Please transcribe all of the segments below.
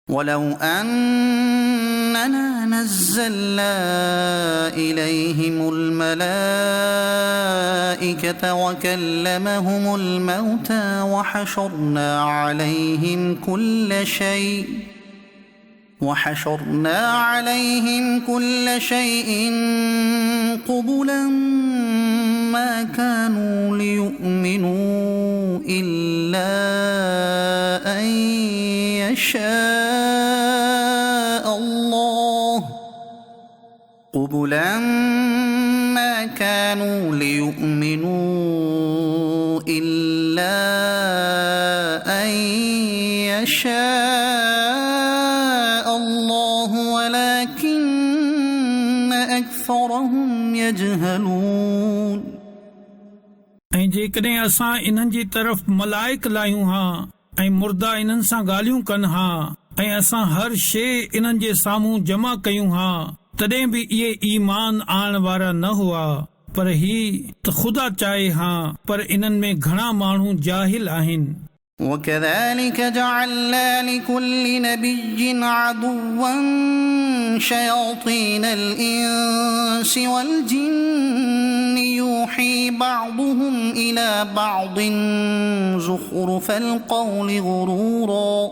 ولو أننا نزلنا إليهم الملائكة وكلمهم الموتى وحشرنا عليهم كل شيء قبلا ما كانوا ليؤمنوا إلا أن يشاء الله ولكن أكثرهم يجهلون. ऐं जेकॾहिं असां इन्हनि जी तरफ़ मलाइक लायूं हा ऐं मुर्दा इन्हनि सां ॻाल्हियूं कनि हा ऐं असां हर शइ इन्हनि जे साम्हूं जमा कयूं हा तॾहिं बि इहे ईमान आणण वारा न हुआ पर ही त ख़ुदा चाहे हा पर इन्हनि में घणा माण्हू जाहिल आहिनि. وكذلك جعلنا لكل نبي عدوا شياطين الإنس والجن يوحي بعضهم إلى بعض زخرف القول غرورا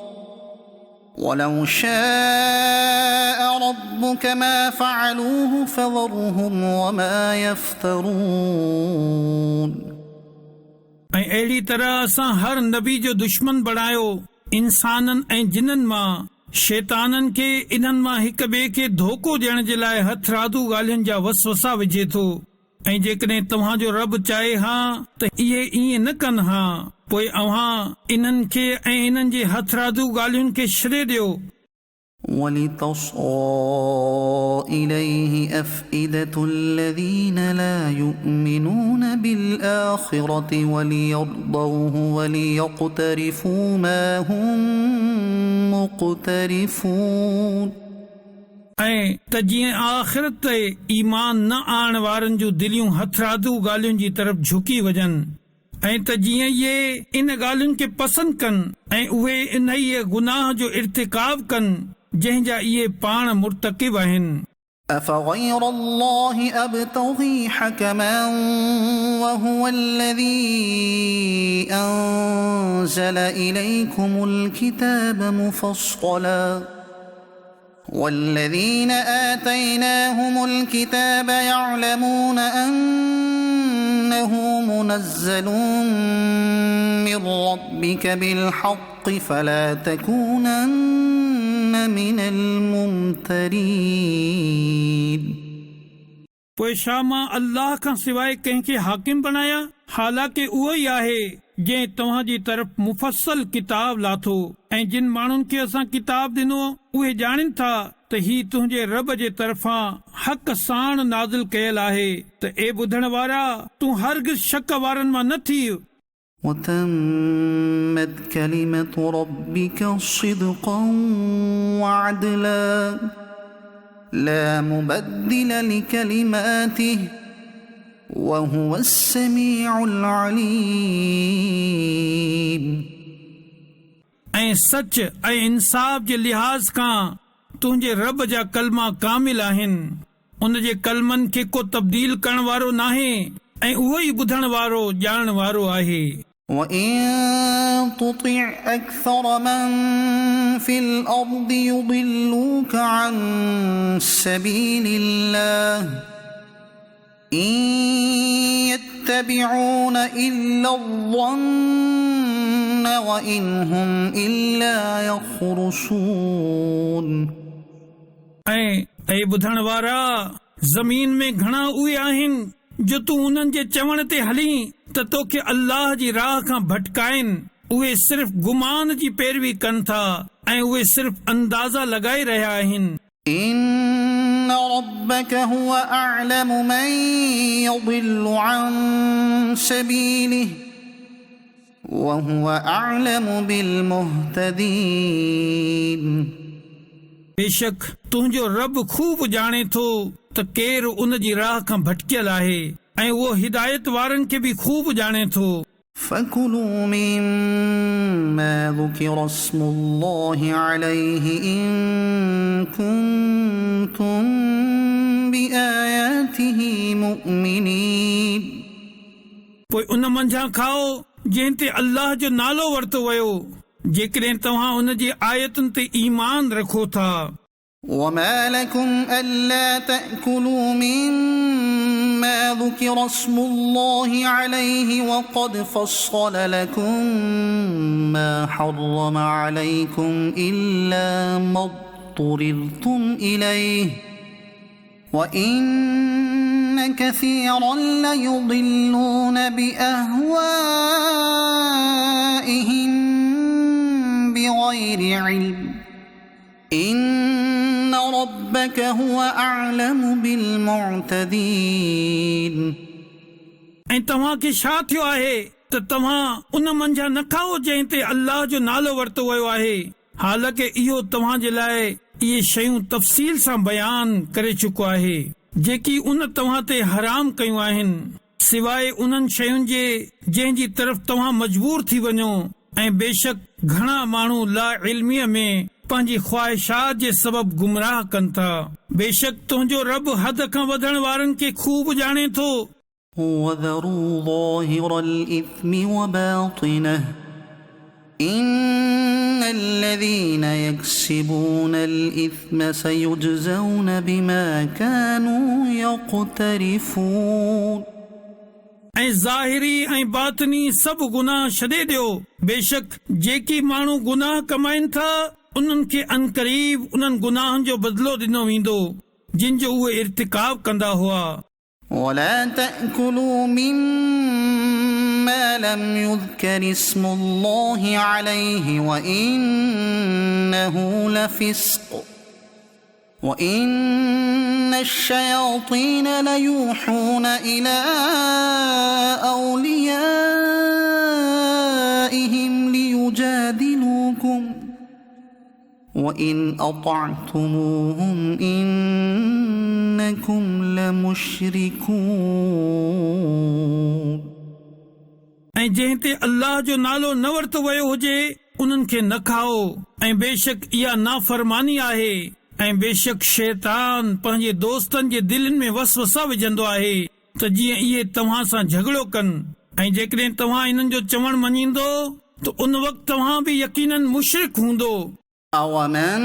ولو شاء ربك ما فعلوه فذرهم وما يفترون. ऐं अहिड़ी तरह असां हर नबी जो दुश्मन बणायो इंसाननि ऐं जिन्हनि मां शैताननि खे इन्हनि मां हिक ॿिए खे धोखो ॾियण जे लाइ हथरादू ॻाल्हियुनि जा वसवसा विझे थो ऐं जेकॾहिं तव्हांजो रब चाहे हा त इहे ईअं न कनि हा पोइ अव्हां इन्हनि खे ऐं इन्हनि जे हथरादू ॻाल्हियुनि खे छॾे ॾियो. وَلِتَصْغَى إِلَيْهِ أَفْئِدَةُ الَّذِينَ لَا يُؤْمِنُونَ بِالْآخِرَةِ وَلِيَرْضَوْهُ وَلِيَقْتَرِفُوا مَا هُمْ مُقْتَرِفُونَ. ऐं त जीअं आख़िरत ते ईमान न आणण वारनि जूं दिलियूं हथरादू ॻाल्हियुनि जी तरफ़ झुकी वञनि ऐं त जीअं इहे इन ॻाल्हियुनि खे पसंदि कनि ऐं उहे इन ई गुनाह जो इर्तिकाब कनि जंहिंजा इहे पाण मुर्तकिब आहिनि. أفغير الله أبتغي حكما وهو الذي أنزل إليكم الكتاب مفصلا والذين آتيناهم الكتاب يعلمون أنه منزل من ربك بالحق فلا تكونن من الممترين. पोइ छा मां अल्लाह खां सवाइ कंहिंखे हाकिम बणाया हालांकि उहो ई आहे जंहिं तव्हांजी तरफ़ मुफ़स्सल किताब लाथो ऐं जिन माण्हुनि खे असां किताब ॾिनो उहे ॼाणनि था त ही तुंहिंजे रब जे तरफ़ां हक़ साण नाज़िल कयल आहे त ए ॿुधण वारा तूं हरगिज़ शक वारनि मां न थी. وتمت كلمة ربك صدقا وعدلا لا مبدل لكلماته وهو السميع العليم. ऐं सच ऐं इंसाफ़ जे लिहाज़ खां तुंहिंजे रब जा कलमा कामिल आहिनि उन जे कलमनि खे को तब्दील करण वारो नाहे ऐं उहो ई ॿुधण वारो ॼाणण वारो आहे. وَإِن تُطِعْ أَكْثَرَ مَن فِي الْأَرْضِ يُضِلُّوكَ عَن سَبِيلِ اللَّهِ إِن يَتَّبِعُونَ إِلَّا الظَّنَّ وَإِنْ هُمْ إِلَّا يَخْرُصُونَ. ऐं ॿुधण वारा ज़मीन में घणा उहे आहिनि जो तूं उन्हनि जे चवण ते हली त तोखे अल्लाह जी राह खां भटकाइनि उहे सिर्फ़ गुमान जी पैरवी कनि था ऐं उहे सिर्फ़ अंदाज़ा लॻाए रहिया आहिनि. إن ربك هو أعلم من يضل عن سبيله وهو أعلم بالمهتدين. बेशक तुंहिंजो रब खूब ॼाणे थो त केरु उन जी राह खां भटकियल आहे ऐं उहो हिदायत वारनि खे बि खूब ॼाणे थो. فكلوا مما ذكر اسم الله عليه إن كنتم بآياته مؤمنين पोइ उन मंझां खाओ जंहिं ते अल्लाह जो नालो वरितो वियो जेकॾहिं तव्हां उन जी आयतुनि ते ईमान रखो था وما لكم ألا تأكلوا مما ذكر اسم الله عليه وقد فصل لكم ما حرم عليكم إلا ما اضطررتم إليه وإن كثيرا ليضلون بأهوائهم بغير علم إن ربك هو أعلم بالمعتدين ऐं तव्हां खे छा थियो आहे त तव्हां उन मंझां न खाओ जंहिं ते अल्लाह जो नालो वरितो वियो आहे हालांकि इहो तव्हां जे लाइ इहे शयूं तफ़सील सां बयान करे चुको आहे जेकी उन तव्हां ते हराम कयूं आहिनि सिवाइ उन्हनि शयुनि जे जंहिंजी तरफ़ तव्हां मजबूर थी वञो ऐं बेशक घणा माण्हू ला इल्मीअ में पंहिंजी ख्वाहिशात जे सबब गुमराह कनि था बेशक तुंहिंजो रब हद खां वधण वारनि खे खूब ॼाणे थो وذروا ظاهر الإثم وباطنه إن الذين يكسبون الإثم سيجزون بما كانوا يقترفون ऐं ज़ाहिरी ऐं बातिनी सभु गुनाह छॾे ॾियो बेशक जेकी माण्हू गुनाह कमाइनि था उन्हनि खे अनकरीब उन्हनि गुनाहनि जो बदिलो ॾिनो वेंदो जिन जो उहे इर्तिकाब कंदा हुआ ولا تأكلوا مما لم يذكر اسم الله عليه وإنه لفسق وإن الشياطين ليوحون إلى أوليائهم ليجادلوكم وإن أطعتموهم إنكم لمشركون ऐं जंहिं ते अल्लाह जो नालो न वरितो वियो हुजे उन्हनि खे न खाओ ऐं बेशक इहा नाफ़रमानी आहे ऐं बेशक शैतान पंहिंजे दोस्तनि जे दिलनि में वसवसा विझंदो आहे त जीअं इहे तव्हां सां झगड़ो कनि ऐं जेकॾहिं तव्हां इन्हनि जो चवण मञींदो त उन वक़्तु तव्हां बि यकीनन मुशरिक हूंदो أَوَمَنْ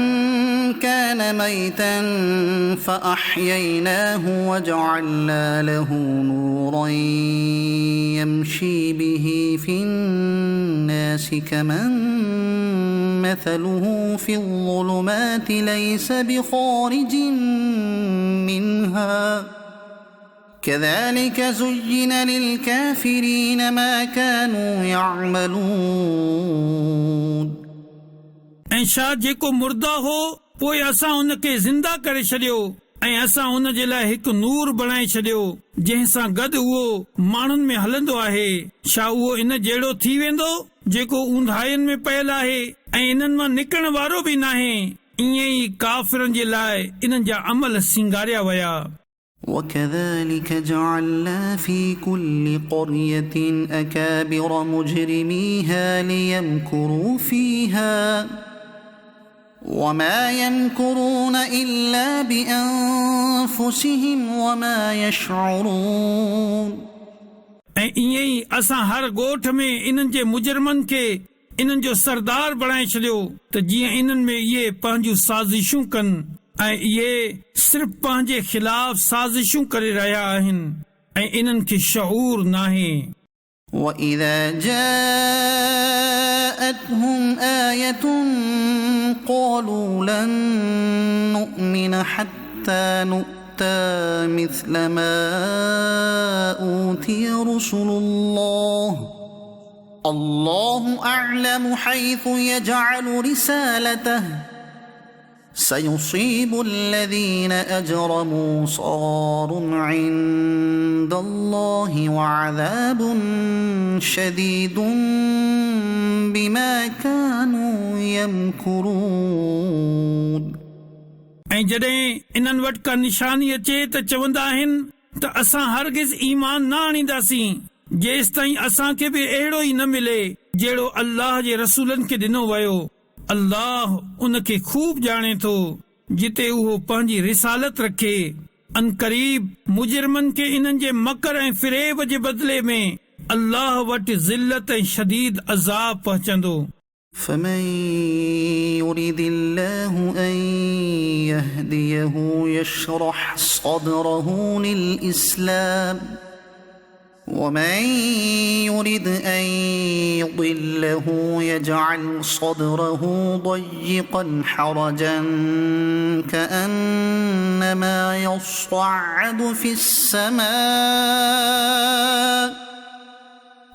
كَانَ مَيْتًا فَأَحْيَيْنَاهُ وَجَعَلْنَا لَهُ نُورًا يَمْشِي بِهِ فِي النَّاسِ كَمَنْ مَثَلُهُ فِي الظُّلُمَاتِ لَيْسَ بِخَارِجٍ مِنْهَا كَذَلِكَ زُيِّنَ لِلْكَافِرِينَ مَا كَانُوا يَعْمَلُونَ ऐं छा जेको मुर्दा हो पोइ असां उन खे ज़िंदा करे छॾियो ऐं असां उन जे लाइ हिकु नूर बणाए छॾियो जंहिं सां गॾु उहो माण्हुनि में हलंदो आहे छा उहो इन जहिड़ो थी वेंदो जेको ऊंधाइनि में पयल आहे ऐं इन्हनि मां निकिरण वारो बि नाहे ईअं ई काफ़िरनि जे लाइ इन्हनि जा अमल सिंगारिया विया وكذلك جعلنا في كل قرية أكابر مجرميها ليمكروا فيها وما يمكرون إلا بأنفسهم وما يشعرون ऐं ईअं ई असां हर ॻोठ में इन्हनि जे मुजरमनि खे इन्हनि जो सरदार बणाए छॾियो त जीअं इन्हनि में इहे पंहिंजूं साज़िशूं कनि ऐं इहे सिर्फ़ पंहिंजे ख़िलाफ़ साज़िशूं करे रहिया आहिनि ऐं इन्हनि खे शऊर नाहे وإذا جاءتهم آية قالوا لن نؤمن حتى نؤتى مثل ما أوتي رسل الله أعلم حيث يجعل رسالته سيصيب الذين أجرموا صغار عند الله وعذاب شديد بما كانوا يمكرون ऐं जॾहिं इन्हनि वटि का निशानी अचे त चवंदा आहिनि त असां हरगिज़ ईमान न आणींदासीं जेसि ताईं असांखे बि अहिड़ो ई न मिले जहिड़ो अल्लाह जे रसूलनि खे ॾिनो वियो। अल्लाह उन खे खूब ॼाणे थो जिते उहो पंहिंजी रिसालत रखे। अनकरीब मुजरिमनि खे इन्हनि जे मकर ऐं फिरेब जे बदिले में अल्लाह वटि ज़िल्लत ऐं शदीद अज़ाब पहुचंदो। فمن يريد الله أن يهديه يشرح صدره للإسلام ومن يرد أن يضله يجعل صدره ضيقا حرجا كأنما يصعد في السماء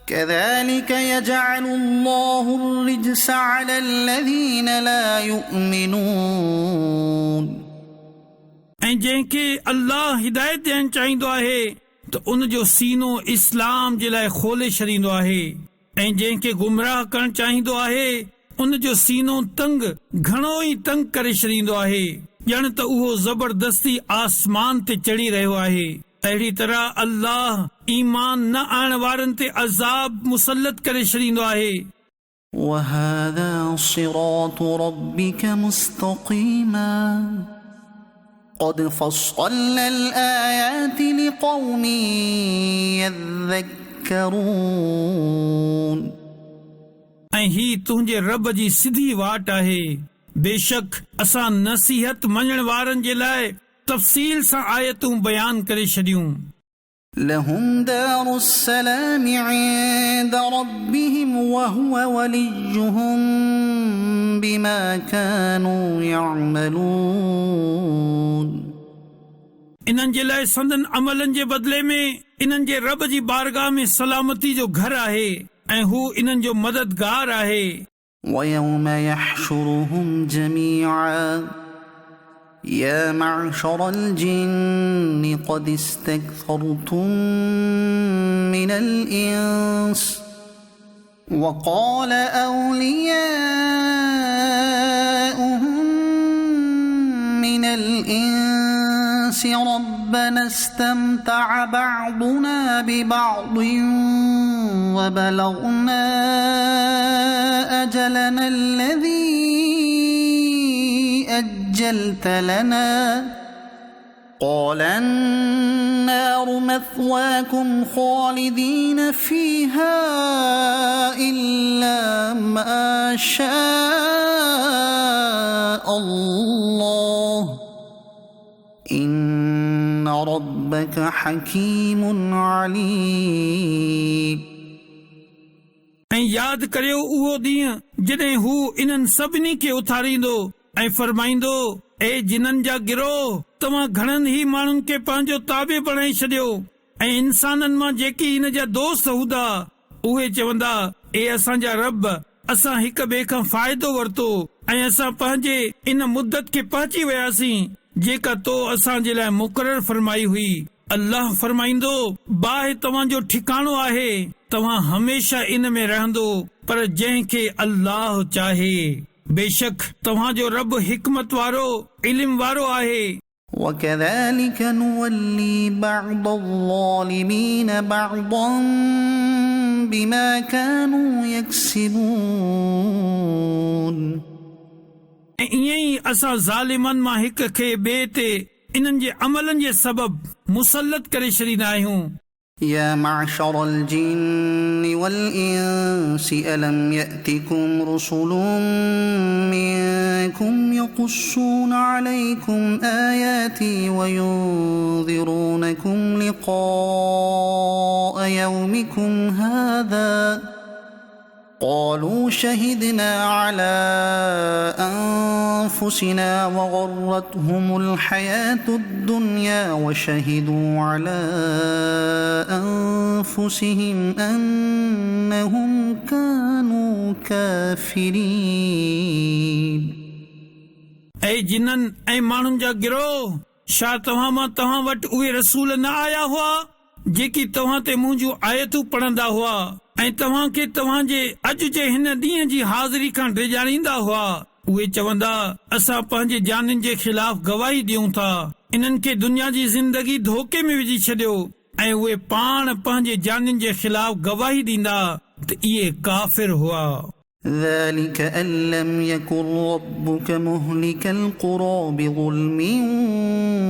كذلك يجعل الله الرجس على الذين لا يؤمنون। ऐं जंहिंखे अल्लाह हिदायत ॾियणु चाहींदो आहे त उन जो सीनो इस्लाम जे लाइ खोले छॾींदो आहे, ऐं जंहिंखे गुमराह करणु चाहींदो आहे उन जो सीनो तंग घणो ई तंग करे छॾींदो आहे, ॼण त उहो ज़बरदस्ती आसमान ते चढ़ी रहियो आहे। अहिड़ी तरह अल्लाह ईमान न आणण वारनि ते अज़ाब मुसलत करे छॾींदो आहे। وهذا صراط ربك مستقيما قد فصلنا الآيات لقوم يذكرون। ऐं ही तुंहिंजे रब जी सिधी वाट आहे। बेशक असां नसीहत मञण वारनि जे लाइ तफ़सील सां आयतूं बयान करे छॾियूं। لهم دار السلام عند ربهم وهو وليهم بما كانوا يعملون। इन्हनि जे लाइ संदन अमलनि जे बदिले में इन्हनि जे रब जी बारगाह में सलामती जो घर आहे ऐं हू इन्हनि जो मददगार आहे। ويوم يحشرهم جميعا يا معشر الجن قد استكثرتم من الإنس وقال أولياؤهم من الإنس ربنا استمتع بعضنا ببعض وبلغنا أجلنا الذي أجلت لنا قال النار مثواكم خالدين فيها إلا ما شاء الله إن ربك حكيم عليم। ऐं यादि करियो उहो ॾींहुं जॾहिं हू इन्हनि सभिनी खे उथारींदो ऐं फरमाईंदो, ए जिन्हनि जा गिरोह, तव्हां घणनि ई माण्हुनि खे पंहिंजो ताबे बणाए छॾियो ऐं इंसाननि मां जेकी इन जा दोस्त हूंदा उहे चवंदा, ए असांजा रब, असां हिक ॿिए खां फ़ाइदो वरितो ऐं असां पंहिंजे इन मुद्दत खे पहुची वियासीं जेका तो असांजे लाइ मुक़ररु फरमाई हुई। अल्लाह फरमाईंदो, बाहि तव्हांजो ठिकाणो आहे, तव्हां हमेशा इन में रहंदो, पर जंहिंखे अल्लाह चाहे। बेशक तव्हांजो रब हिकमत वारो, इल्म वारो आहे। وكذلك نولي بعض الظالمين بعضا بما كانوا يكسبون। ईअं ई असां ज़ालिमनि मां हिक खे ॿिए ते इन्हनि जे अमलनि जे सबब मुसलत करे छॾींदा आहियूं। يا معشر الجن والإنس ألم يأتكم رسل منكم يقصون عليكم آياتي وينذرونكم لقاء يومكم هذا قالوا شهدنا على أنفسنا وغرتهم الحياة الدنيا وشهدوا على أنفسهم أنهم كانوا كافرين۔ ऐं जिन्हनि ऐं माण्हुनि जा गिरोह, छा तव्हां मां तव्हां वटि उहे रसूल न आया हुआ जेकी तव्हां ते मुंहिंजूं आयतूं पढ़ंदा हुआ ऐं तव्हां खे तव्हांजे अॼु जे हिन ॾींहं जी हाज़िरी खां डिॼाणींदा हुआ? उहे चवंदा, असां पंहिंजे जाननि जे ख़िलाफ़ गवाही ॾियूं था। इन्हनि खे दुनिया जी ज़िंदगी धोखे में विझी छॾियो ऐं उहे पाण पंहिंजे जानियुनि जे ख़िलाफ़ गवाही ॾींदा त इहे काफ़िर हुआ। ذلك أن لم يكن ربك مهلك القرى بظلم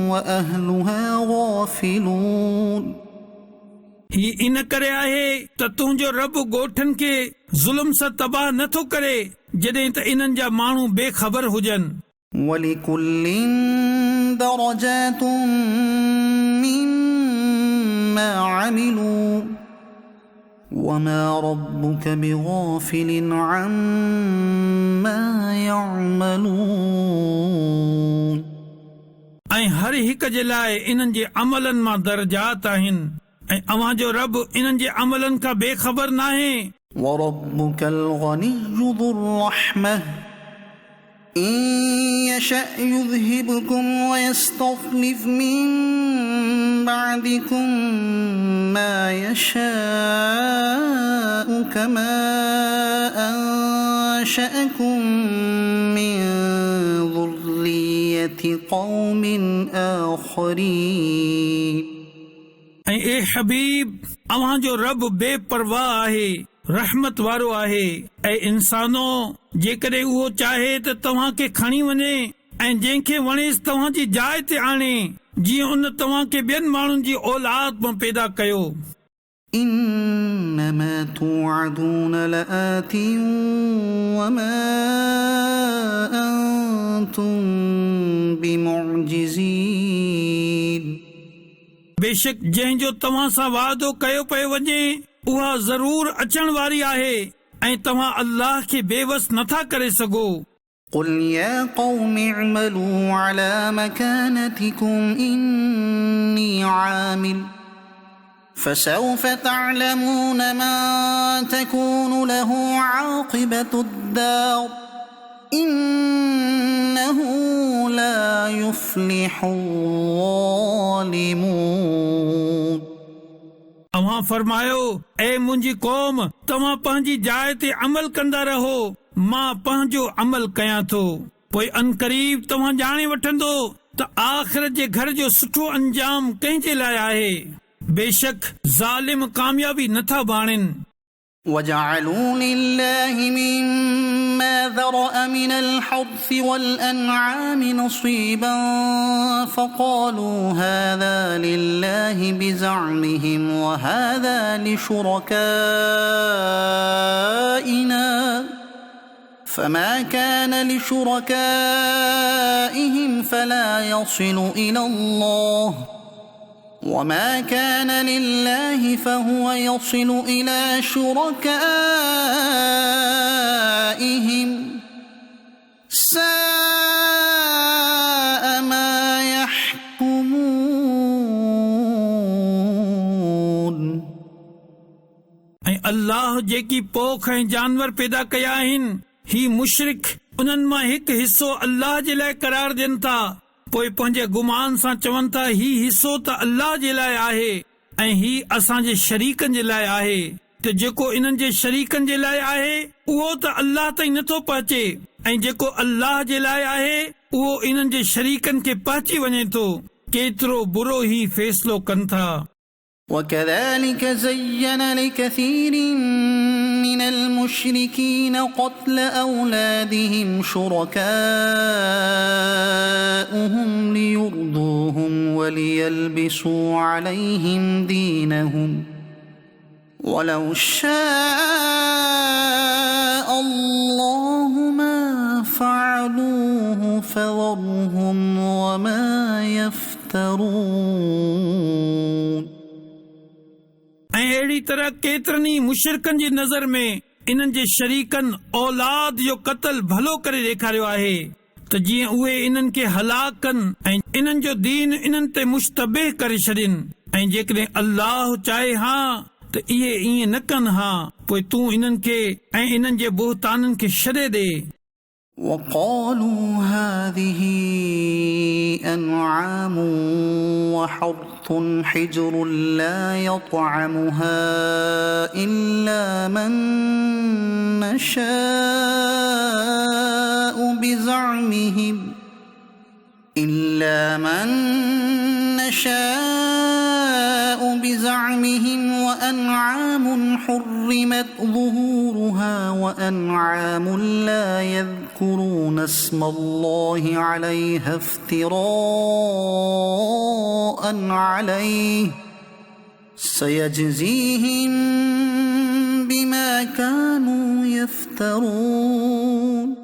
وأهلها غافلون ही इन करे आहे त तुंहिंजो रब ॻोठनि खे ज़ुल्म सां तबाह नथो करे जॾहिं त इन्हनि जा माण्हू बेख़बर हुजनि। ولكل درجات مما عملوا وما ربك بغافل عما يعملون ऐं हर हिक जे लाइ इन्हनि जे अमलनि मां दर्जात आहिनि ऐं अव्हां जो रब इन्हनि जे अमलनि खां बेख़बर नाहे। وربك الغني ذو الرحمة إن يشأ يذهبكم ويستخلف من بعدكم ما يشاء كما أنشأكم من ذرية قوم آخرين ऐं ए हबीब अव्हां जो रब बेपरवाह आहे, रहमत वारो आहे। ऐं इंसानो जेकॾहिं उहो चाहे त तव्हां खे खणी वञे ऐं जंहिंखे वणेसि तव्हां जी जाइ ते आणे, जीअं उन तव्हां खे ॿियनि माण्हुनि जी औलाद मां पैदा कयो। إنما توعدون لآت وما أنتم بمعجزين बेशक जंहिंजो तव्हां सां वादो कयो पियो वञे उहा ज़रूर अचण वारी आहे ऐं तव्हां अल्लाह खे बेवस नथा करे सघो। قل يا قوم اعملوا على مكانتكم إني عامل فسوف تعلمون من تكون له عاقبة الدار إنه لا يفلح الظالمون अव्हां फरमायो, ऐ मुंहिंजी क़ौम, तव्हां पंहिंजी जाइ ते अमल कंदा रहो, मां पंहिंजो अमल कयां थो। पोइ अनकरीब तव्हां ॼाणे वठंदो त आख़िरत जे घर जो सुठो अंजाम कंहिंजे लाइ आहे। बेशक ज़ालिम कामयाबी नथा भाणनि। وجعلوا لله مما ذرأ من الحرث والأنعام نصيبا فقالوا هذا لله بزعمهم وهذا لشركائنا فما كان لشركائهم فلا يصل إلى الله وما كان لله فهو يصل إلى شركائهم ساء ما يحكمون ऐं अल्लाह जेकी पोख ऐं जानवर पैदा कया आहिनि, ही मुशरिक उन्हनि मां हिकु हिसो अल्लाह जे लाइ करार ॾियनि था। पोइ पंहिंजे गुमान सां चवनि था ही हिसो त अल्लाह जे लाइ आहे ऐं ही असांजे शरीकनि जे लाइ आहे, त जेको इन्हनि जे शरीकनि जे लाइ आहे उहो त अल्लाह ताईं नथो पहुचे ऐं जेको अल्लाह जे लाइ आहे उहो इन्हनि जे शरीकनि खे पहुची वञे थो। केतिरो बुरो ही फ़ैसिलो कनि था। وكذلك زين لكثير من المشركين قتل أولادهم شركاؤهم ليرضوهم وليلبسوا عليهم دينهم ولو شاء الله ما فعلوه فذرهم وما يفترون ऐं अहिड़ी तरह केतिरनि ई मुशरिकनि जी नज़र में इन्हनि जे शरीकनि औलाद जो क़त्ल भलो करे ॾेखारियो आहे त जीअं उहे इन्हनि खे हलाक कनि ऐं इन्हनि जो दीन इन्हनि ते मुश्तबिह करे छॾनि। ऐं जेकॾहिं अल्लाह चाहे हा त इहे ईअं न कनि हा, पोइ तूं इन्हनि खे ऐं इन्हनि जे बुहताननि खे छॾे ॾे। وقالوا هذه أنعام وحرث حجر لا يطعمها إلا من نشاء بزعمهم وأنعام حرمت ظهورها وأنعام لا يذكرون اسم الله عليها افتراء عليه سيجزيهم بما كانوا يفترون.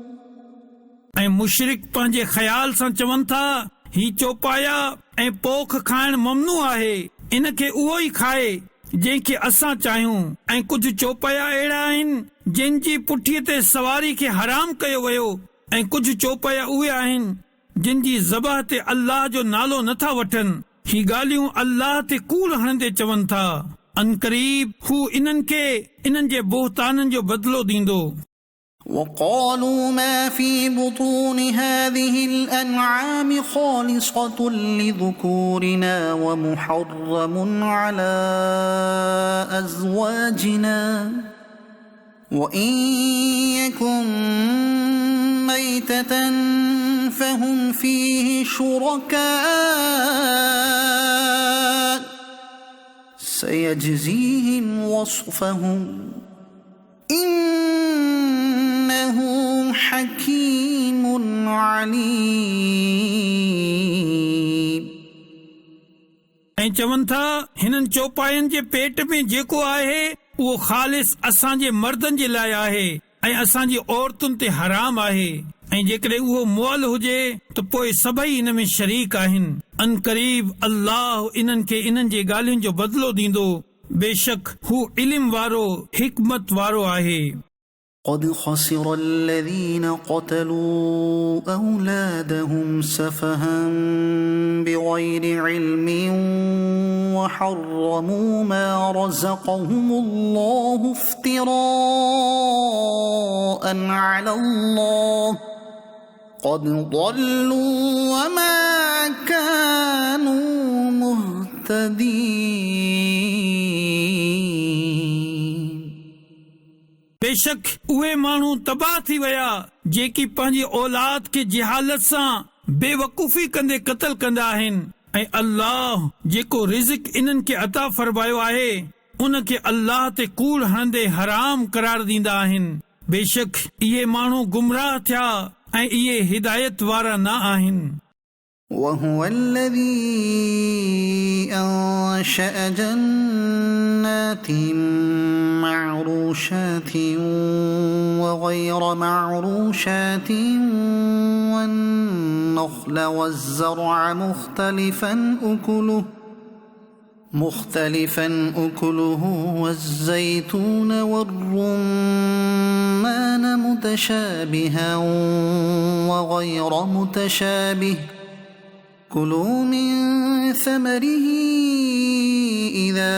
ऐं मुशरिक पंहिंजे ख़्याल सां चवनि था ही चौपाया ऐं पोख खाइण ममनू आहे, इन खे उहो ई खाए जंहिंखे असां चाहियूं। ऐं कुझु चौपाया अहिड़ा आहिनि जिन जी पुठीअ ते सवारी खे हराम कयो वियो, ऐं कुझु चौपाया उहे आहिनि जिन जी ज़बह ते अल्लाह जो नालो नथा वठनि। ही ॻाल्हियूं अल्लाह ते कूड़ हणंदे चवनि था। अनकरीब हू इन्हनि खे इन्हनि जे बोहताननि जो बदिलो ॾींदो। وقالوا ما في بطون هذه الأنعام خالصة لذكورنا ومحرم على أزواجنا وإن يكن ميتة فهم فيه شركاء سيجزيهم وصفهم إنه حكيم عليم. ऐं चवनि था हिननि चौपायनि जे पेट में जेको आहे उहो ख़ालिस असांजे मर्दनि जे लाइ आहे ऐं असांजी औरतुनि ते हराम आहे, ऐं जेकॾहिं उहो मुअल हुजे त पोइ सभई इन में शरीक आहिनि। अनकरीब अल्लाह इन्हनि खे इन्हनि जे ॻाल्हियुनि जो बदिलो ॾींदो। बेशक हू इल्म वारो हिकमत वारो आहे। قد خسر الذين قتلوا أولادهم سفها بغير علم وحرموا ما رزقهم الله افتراء على الله قد ضلوا وما كانوا مهتدين. बेशक उहे माण्हू तबाह थी विया जेकी पंहिंजी औलाद खे जिहालत सां बेवकूफ़ी कंदे क़त्ल कंदा आहिनि, ऐं अल्लाह जेको रिज़्क़ इन्हनि खे अता फरमायो आहे उन खे अल्लाह ते कूड़ हणंदे हराम करार ॾींदा आहिनि। बेशक इहे माण्हू गुमराह थिया ऐं इहे हिदायत वारा न आहिनि। وهو الذي أنشأ جنات معروشات وغير معروشات والنخل والزرع مختلفا أكله والزيتون والرمان متشابها وغير متشابه كلوا من ثمره إذا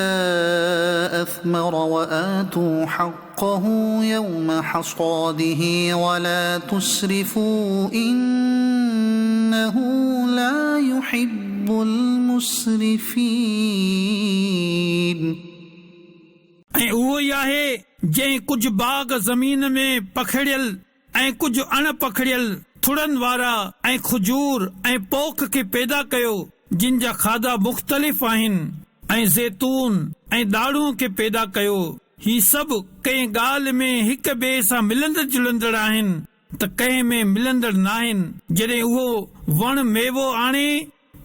أثمر وآتوا حقه يوم حصاده ولا تسرفوا إنه لا يحب المسرفين. ऐं उहो ई आहे जंहिं कुझु बाग़ ज़मीन में पखड़ियल ऐं कुझु अण पखड़ियल थुड़नि वारा ऐं खजूर ऐं पोख खे पैदा कयो जिन जा खाधा मुख़्तलिफ़ आहिनि, ऐं ज़ैतून ऐं ॾाढ़ूं खे पैदा कयो। ही सभु कंहिं ॻाल्हि में हिक ॿिए सां मिलंदड़ जुलंदड़ आहिनि त कंहिं में मिलंदड़ न आहिनि। जॾहिं उहो वण मेवो आणे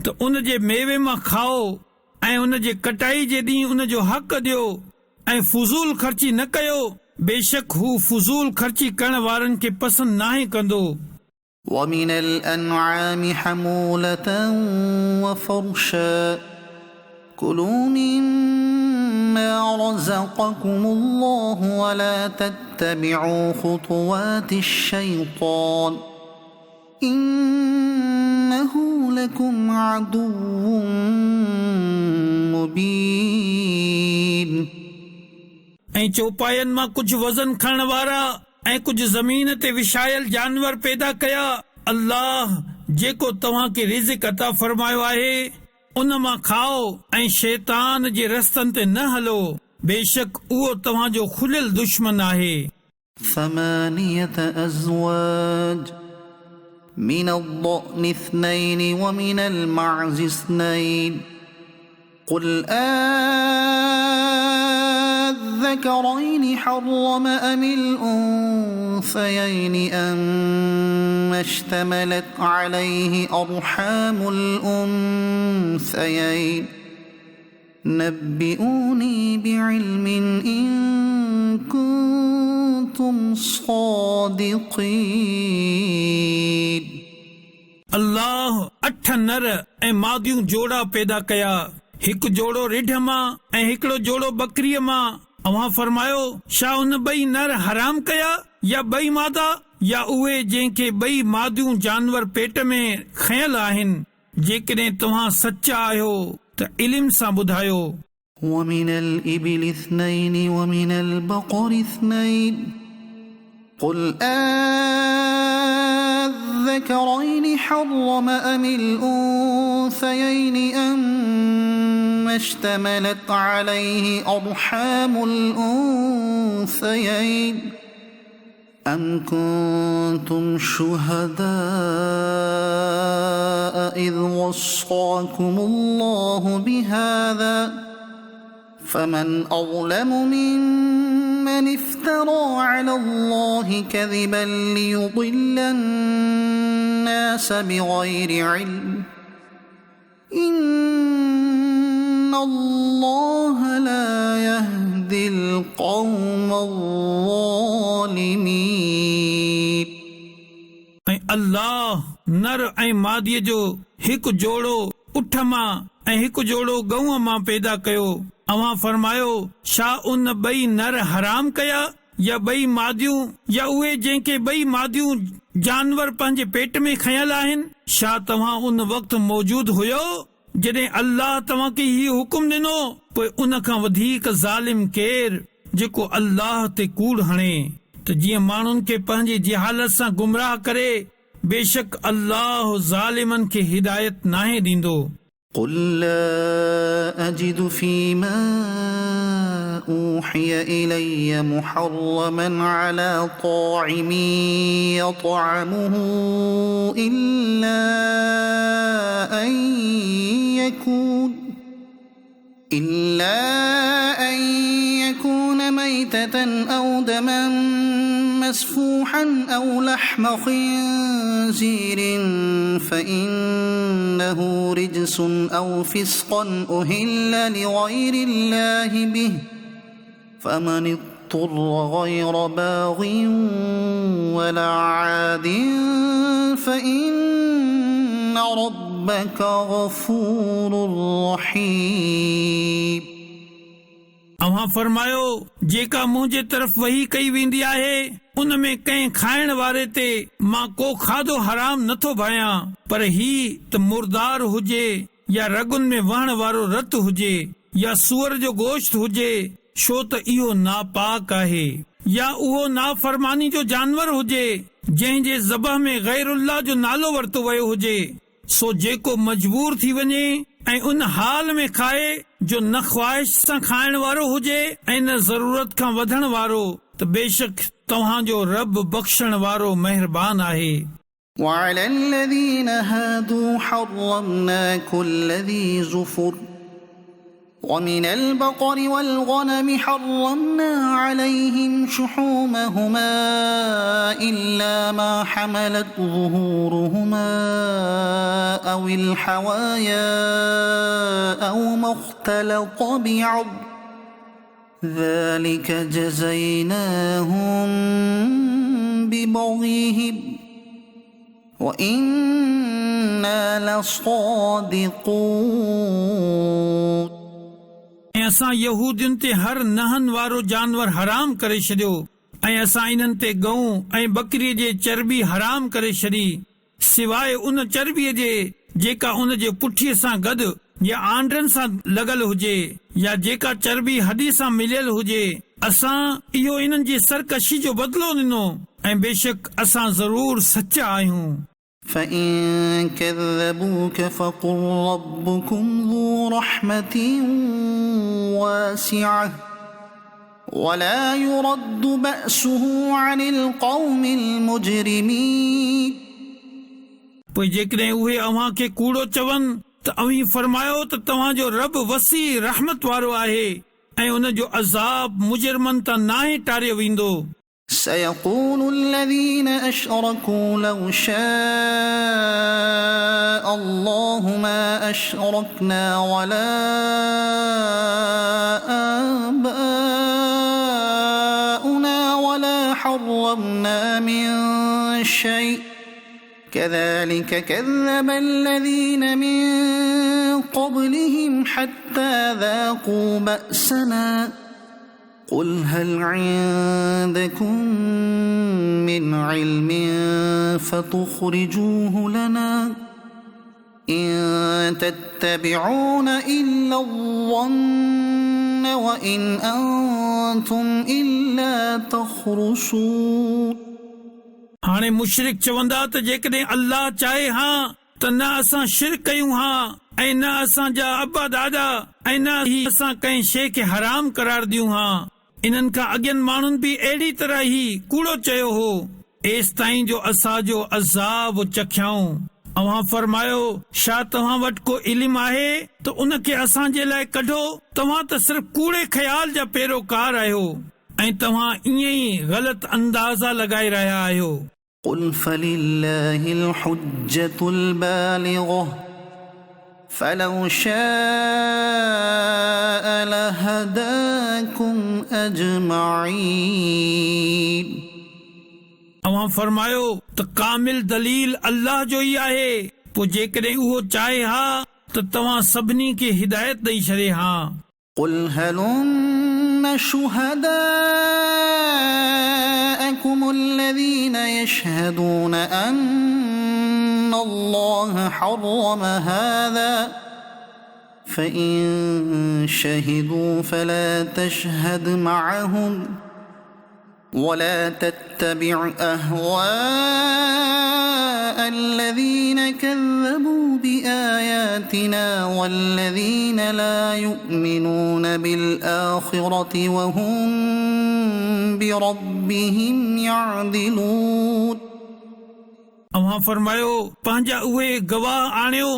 त उन जे मेवे मां खाओ ऐं उन जे कटाई जे ॾींहुं उन जो हक़ ॾियो ऐं फुज़ूल ख़र्ची न कयो। बेशक हू फुज़ूल ख़र्ची करण वारनि खे पसंदि नाहे कंदो। ومن الأنعام حمولة وفرشا كلوا مما رزقكم الله ولا تتبعوا خطوات الشيطان إنه لكم عدو مبين. ऐं चौपायनि मां कुझु वज़न खणण वारा ऐं कुझु ज़मीन ते विछायल जानवर पैदा कया। अल्लाह जेको तव्हां खे रिज़्क़ अता फरमायो आहे उन मां खाओ ऐं शैतान जे रस्तनि ते न हलो। बेशक उहो तव्हां जो खुलियल दुश्मन आहे। 8 أزواج من الضأن 2 ومن المعز 2 قل أذكرين حرم أم الأنثيين أما اشتملت عليه أرحام الأنثيين نبئوني بعلم إن كنتم صادقين अल्लाह 8 नर ऐं मादियूं जोड़ा पैदा कया, हिकु जोड़ो रिढ मां ऐं हिकिड़ो जोड़ो बकरीअ मां। अव्हां फरमायो छा उन ॿई नर हराम कया या ॿई मादा या उहे जंहिंखे ॿई मादियूं जानवर पेट में खयल आहिनि? जेकॾहिं तव्हां सचा आहियो त इल्म सां ॿुधायो। ومن الإبل 2 ومن البقر 2 قل أذكرين حرم أم الأنثيين أما اشتملت عليه أرحام الأنثيين أم كنتم شهداء إذ وصاكم الله بهذا فمن أظلم ممن افترى على الله كذبا ليضل الناس بغير علم إن الله لا يهدي القوم الظالمين अल्लाह नर ऐं मादीअ जो हिकु जोड़ो उठ मां ऐं हिकु जोड़ो गऊं मां पैदा कयो। अव्हां फरमायो छा उन ॿई नर हराम कया या ॿई मादियूं या उहे जंहिंखे ॿई मादियूं जानवर पंहिंजे पेट में खयल आहिनि? छा तव्हां उन वक़्तु मौजूद हुयो जॾहिं अल्लाह तव्हांखे हीउ हुकुम ॾिनो? पोइ उन खां वधीक ज़ालिम केर जेको अल्लाह ते कूड़ हणे त जीअं माण्हुनि खे पंहिंजी जहालत सां गुमराह करे, बेशक अल्लाह ज़ालिमनि खे हिदायत नाहे ॾींदो। قل لا أجد فيما أوحي إلي محرما على طاعم يطعمه إلا أن يكون ميتة أو دما مسفوحا أو لحم خنزير فإنه رجس أو فسقا أهل لغير الله به فمن اضطر غير باغ ولا عاد فإن ربك غفور رحيم अव्हां फरमायो जेका मुंहिंजे तरफ़ वही कई वेंदी आहे उन में कंहिं खाइण वारे ते मां को खाधो हराम नथो भायां, पर ही त मुर्दार हुजे या रगुन में वहण वारो रत हुजे या सूअर जो गोश्त हुजे, छो त इहो नापाक आहे, या उहो नाफरमानी जो जानवर हुजे जंहिंजे ज़बह में गैरुल्लाह जो नालो वरतो वियो हुजे। सो जेको मजबूर थी वञे ऐं उन हाल में खाए जो न ख्वाहिश सां खाइण वारो हुजे ऐं न ज़रूरत खां वधण वारो, त बेशक तव्हांजो रब बख़्शण वारो महिरबान आहे। وعلى الذين هادوا حرمنا كل ذي ظفر ومن البقر والغنم حرمنا عليهم شحومهما إلا ما حملت ظهورهما أو الحوايا أو ما اختلط بعظم ذلك جزيناهم ببغيهم وإنا لصادقون। असां यहूदियुनि ते हर नहन वारो जानवर हराम करे छॾियो ऐं असां इन्हनि ते गऊं ऐं बकरीअ जे चर्बी हराम करे छॾी, सिवाइ उन चर्बीअ जे जेका उन जे पुठीअ सां गॾु या आंडरनि सां लॻल हुजे या जेका चर्बी हॾी सां मिलियल हुजे। असां इहो इन्हनि जी सरकशी जो बदिलो ॾिनो ऐं बेशक असां ज़रूर सचा आहियूं। فإن كذبوك فقل ربكم ذو رحمة واسعة ولا يرد بأسه عن القوم المجرمين। पोइ जेकॾहिं उहे अव्हां खे कूड़ो चवनि त अवी फरमायो त तव्हांजो रब वसी रहमत वारो आहे ऐं उन जो अज़ाब मुजरमन तां नाहे टारियो वेंदो। سيقول الذين أشركوا لو شاء الله ما أشركنا ولا آباؤنا ولا حرمنا من شيء كذلك كذب الذين من قبلهم حتى ذاقوا بأسنا قل هل عندكم من علم فتخرجوه لنا إن تتبعون إلا الظن وإن أنتم إلا تخرصون। हाणे मुशरिक चवंदा त जेकॾहिं अल्लाह चाहे हा त न असां शिरक कयूं हा ऐं न असांजा अबा दादा ऐं न ही असां कंहिं शइ खे हराम करार ॾियूं हा। इन्हनि खां अॻियनि माण्हुनि बि अहिड़ी तरह ई कूड़ो चयो हो एसि ताईं जो असांजो अज़ाब चखियाऊं। अव्हां फरमायो छा तव्हां वटि को इल्मु आहे त उनखे असांजे लाइ कढो। तव्हां त सिर्फ़ कूड़े ख़्याल जा पैरोकार आहियो ऐं तव्हां ईअं ई ग़लति अंदाज़ा लॻाए रहिया आहियो। قل فلله الحجة البالغة فلو شاء لهداكم أجمعين। अव्हां फरमायो त कामिल दलील अल्लाह जो ई आहे, पोइ जेकॾहिं उहो चाहे हा त तव्हां सभिनी खे हिदायत ॾेई छॾे हा। قل هلم شهداءكم الذين يشهدون أن الله حرم هذا فإن شهدوا فلا تشهد معهم ولا تتبع أهواء الذين كذبوا بآياتنا والذين لا يؤمنون بالآخرة وهم بربهم يعدلون। अव्हां फरमायो पंहिंजा उहे गवाह आणियो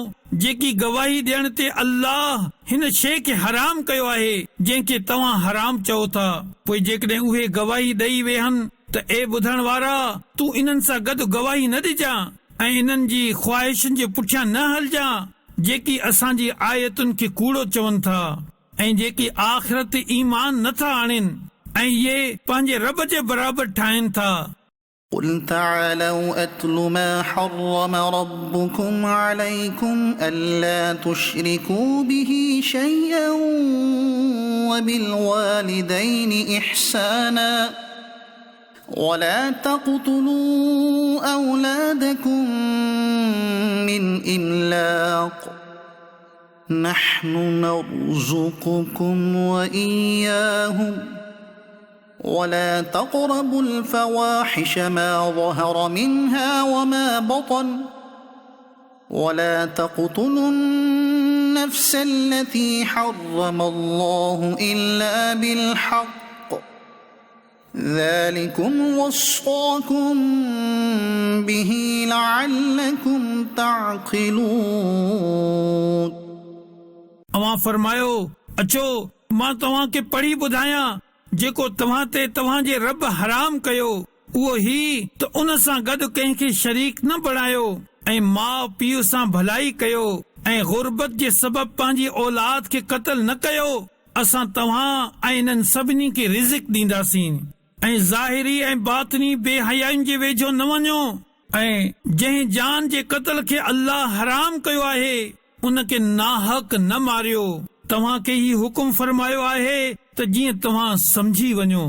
जेकी गवाही ॾियण ते अल्लाह हिन शइ खे हराम कयो आहे जंहिंखे तव्हां हराम चओ था। पोइ जेकॾहिं उहे गवाही ॾेई वेहनि त ए ॿुधण वारा तूं इन्हनि सां गॾु गवाही न ॾिजां ऐं इन्हनि जी ख़्वाहिशुनि जे पुठियां न हलजां जेकी असांजी आयतुनि खे कूड़ो चवनि था ऐं जेकी आख़िरत ईमान नथा आणनि ऐं इहे पंहिंजे रब जे बराबरि ठाहिनि था। قل تعالوا أتل ما حرم ربكم عليكم ألا تشركوا به شيئا وبالوالدين إحسانا ولا تقتلوا أولادكم من إملاق نحن نرزقكم وإياهم ولا تقربوا الفواحش ما ظهر منها وما بطن ولا تقتلوا النفس التي حرم الله إلا بالحق ذلكم وصاكم به لعلكم تعقلون। अव्हां फरमायो अचो मां तव्हां खे पढ़ी ॿुधायां जेको तव्हां ते तव्हांजे रब हराम कयो उहो ही त उन सां गॾु कंहिंखे शरीक न बणायो ऐं माउ पीउ सां भलाई कयो ऐं गुरबत जे सबब पंहिंजी औलाद खे क़त्ल न कयो। असां तव्हां ऐं इन्हनि सभिनी खे रिज़िक ॾींदासीं ऐं ज़ाहिरी ऐं बातिनी बेहयाइनि जे वेझो न वञो ऐं जंहिं जान जे क़त्ल खे अल्लाह हराम कयो आहे उनखे नाहक न मारियो। तव्हां खे ही हुकुम फरमायो आहे त जीअं तव्हां समझी वञो।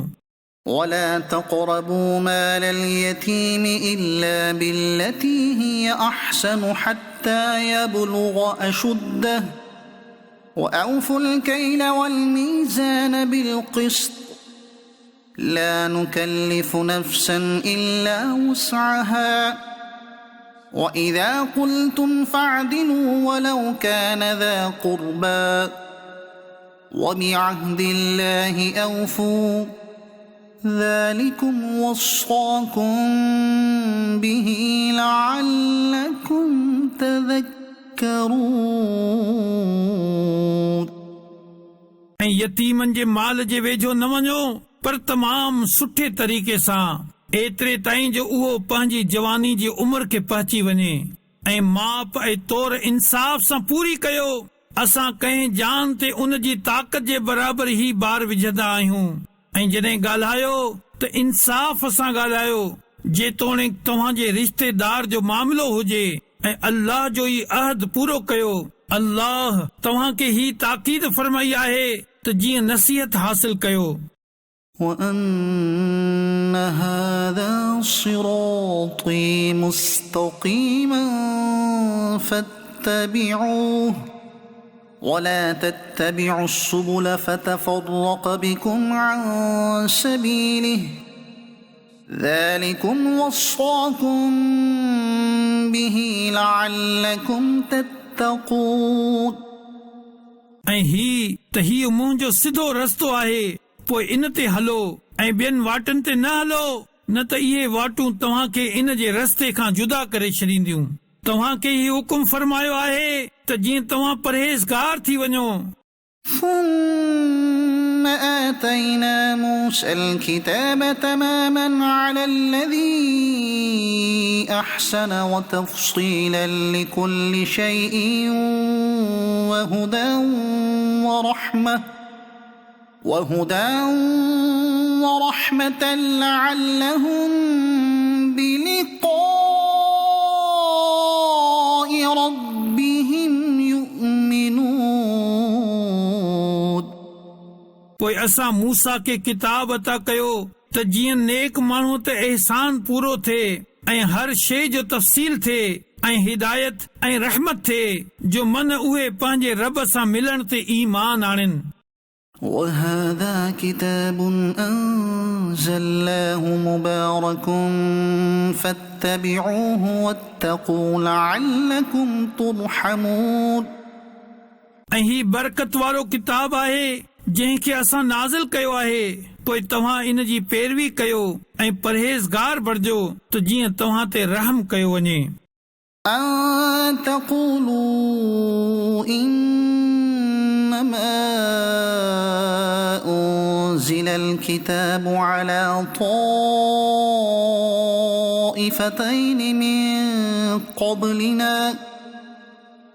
ولا تقربوا مال اليتيم إلا بالتي هي أحسن حتى يبلغ أشده وأوفوا الكيل والميزان بالقسط لا نكلف نفسا إلا وسعها وإذا قلتم فاعدلوا ولو كان ذا قربى وبعهد الله أوفوا ذلكم وصاكم به لعلكم تذكرون। تذكرون ऐं यतीमनि जे माल जे वेझो न वञो पर तमाम सुठे तरीक़े सां एतिरे ताईं जो उहो पंहिंजी जवानी जी उमिरि खे पहुची वञे ऐं माप ऐं तौर इंसाफ़ सां पूरी कयो। असां कंहिं जान ते उन जी ताक़त जे बराबर ई ॿार विझंदा आहियूं ऐं जॾहिं ॻाल्हायो त इंसाफ़ सां ॻाल्हायो जेतोणीकि तव्हांजे रिश्तेदार जो मामिलो हुजे ऐं अल्लाह जो ई अहद पूरो कयो। अल्लाह तव्हांखे ही ताक़ीद फरमाई आहे त जीअं नसीहत हासिल कयो। وأن هذا صراطي مستقيما فاتبعوه ولا تتبعوا السبل فتفرق بكم عن سبيله ذلكم وصاكم به لعلكم تتقون ऐं ही त हीउ मुंहिंजो सिधो रस्तो आहे पोइ इन ते हलो ऐं ॿियनि वाटनि ते न हलो न त इहे वाटूं तव्हांखे इन जे रस्ते खां जुदा करे छॾींदियूं। तव्हांखे ही हुकुम फरमायो आहे त जीअं तव्हां परहेज़गार थी वञो। ثم آتينا موسى الكتاب تماما على الذي أحسن وتفصيلا لكل شيء وهدى ورحمة لعلهم بلقاء ربهم يؤمنون पोइ असां मूसा खे किताब अता कयो त जीअं नेक माण्हू ते एहसान पूरो थिए ऐं हर शइ जो तफ़सील थिए ऐं हिदायत ऐं रहमत थिए जो मन उहे पंहिंजे रब सां मिलण ते ईमान आणनि। وهذا كتاب أنزلناه مبارك فاتبعوه واتقوا لعلكم ترحمون ऐं ही बरकत वारो किताब आहे जंहिंखे असां नाज़िल कयो आहे पोइ तव्हां इन जी पैरवी कयो ऐं परहेज़गार बणिजो त जीअं तव्हां ते रहम कयो वञे। أن تقولوا إنما أنزل الكتاب على طائفتين من قبلنا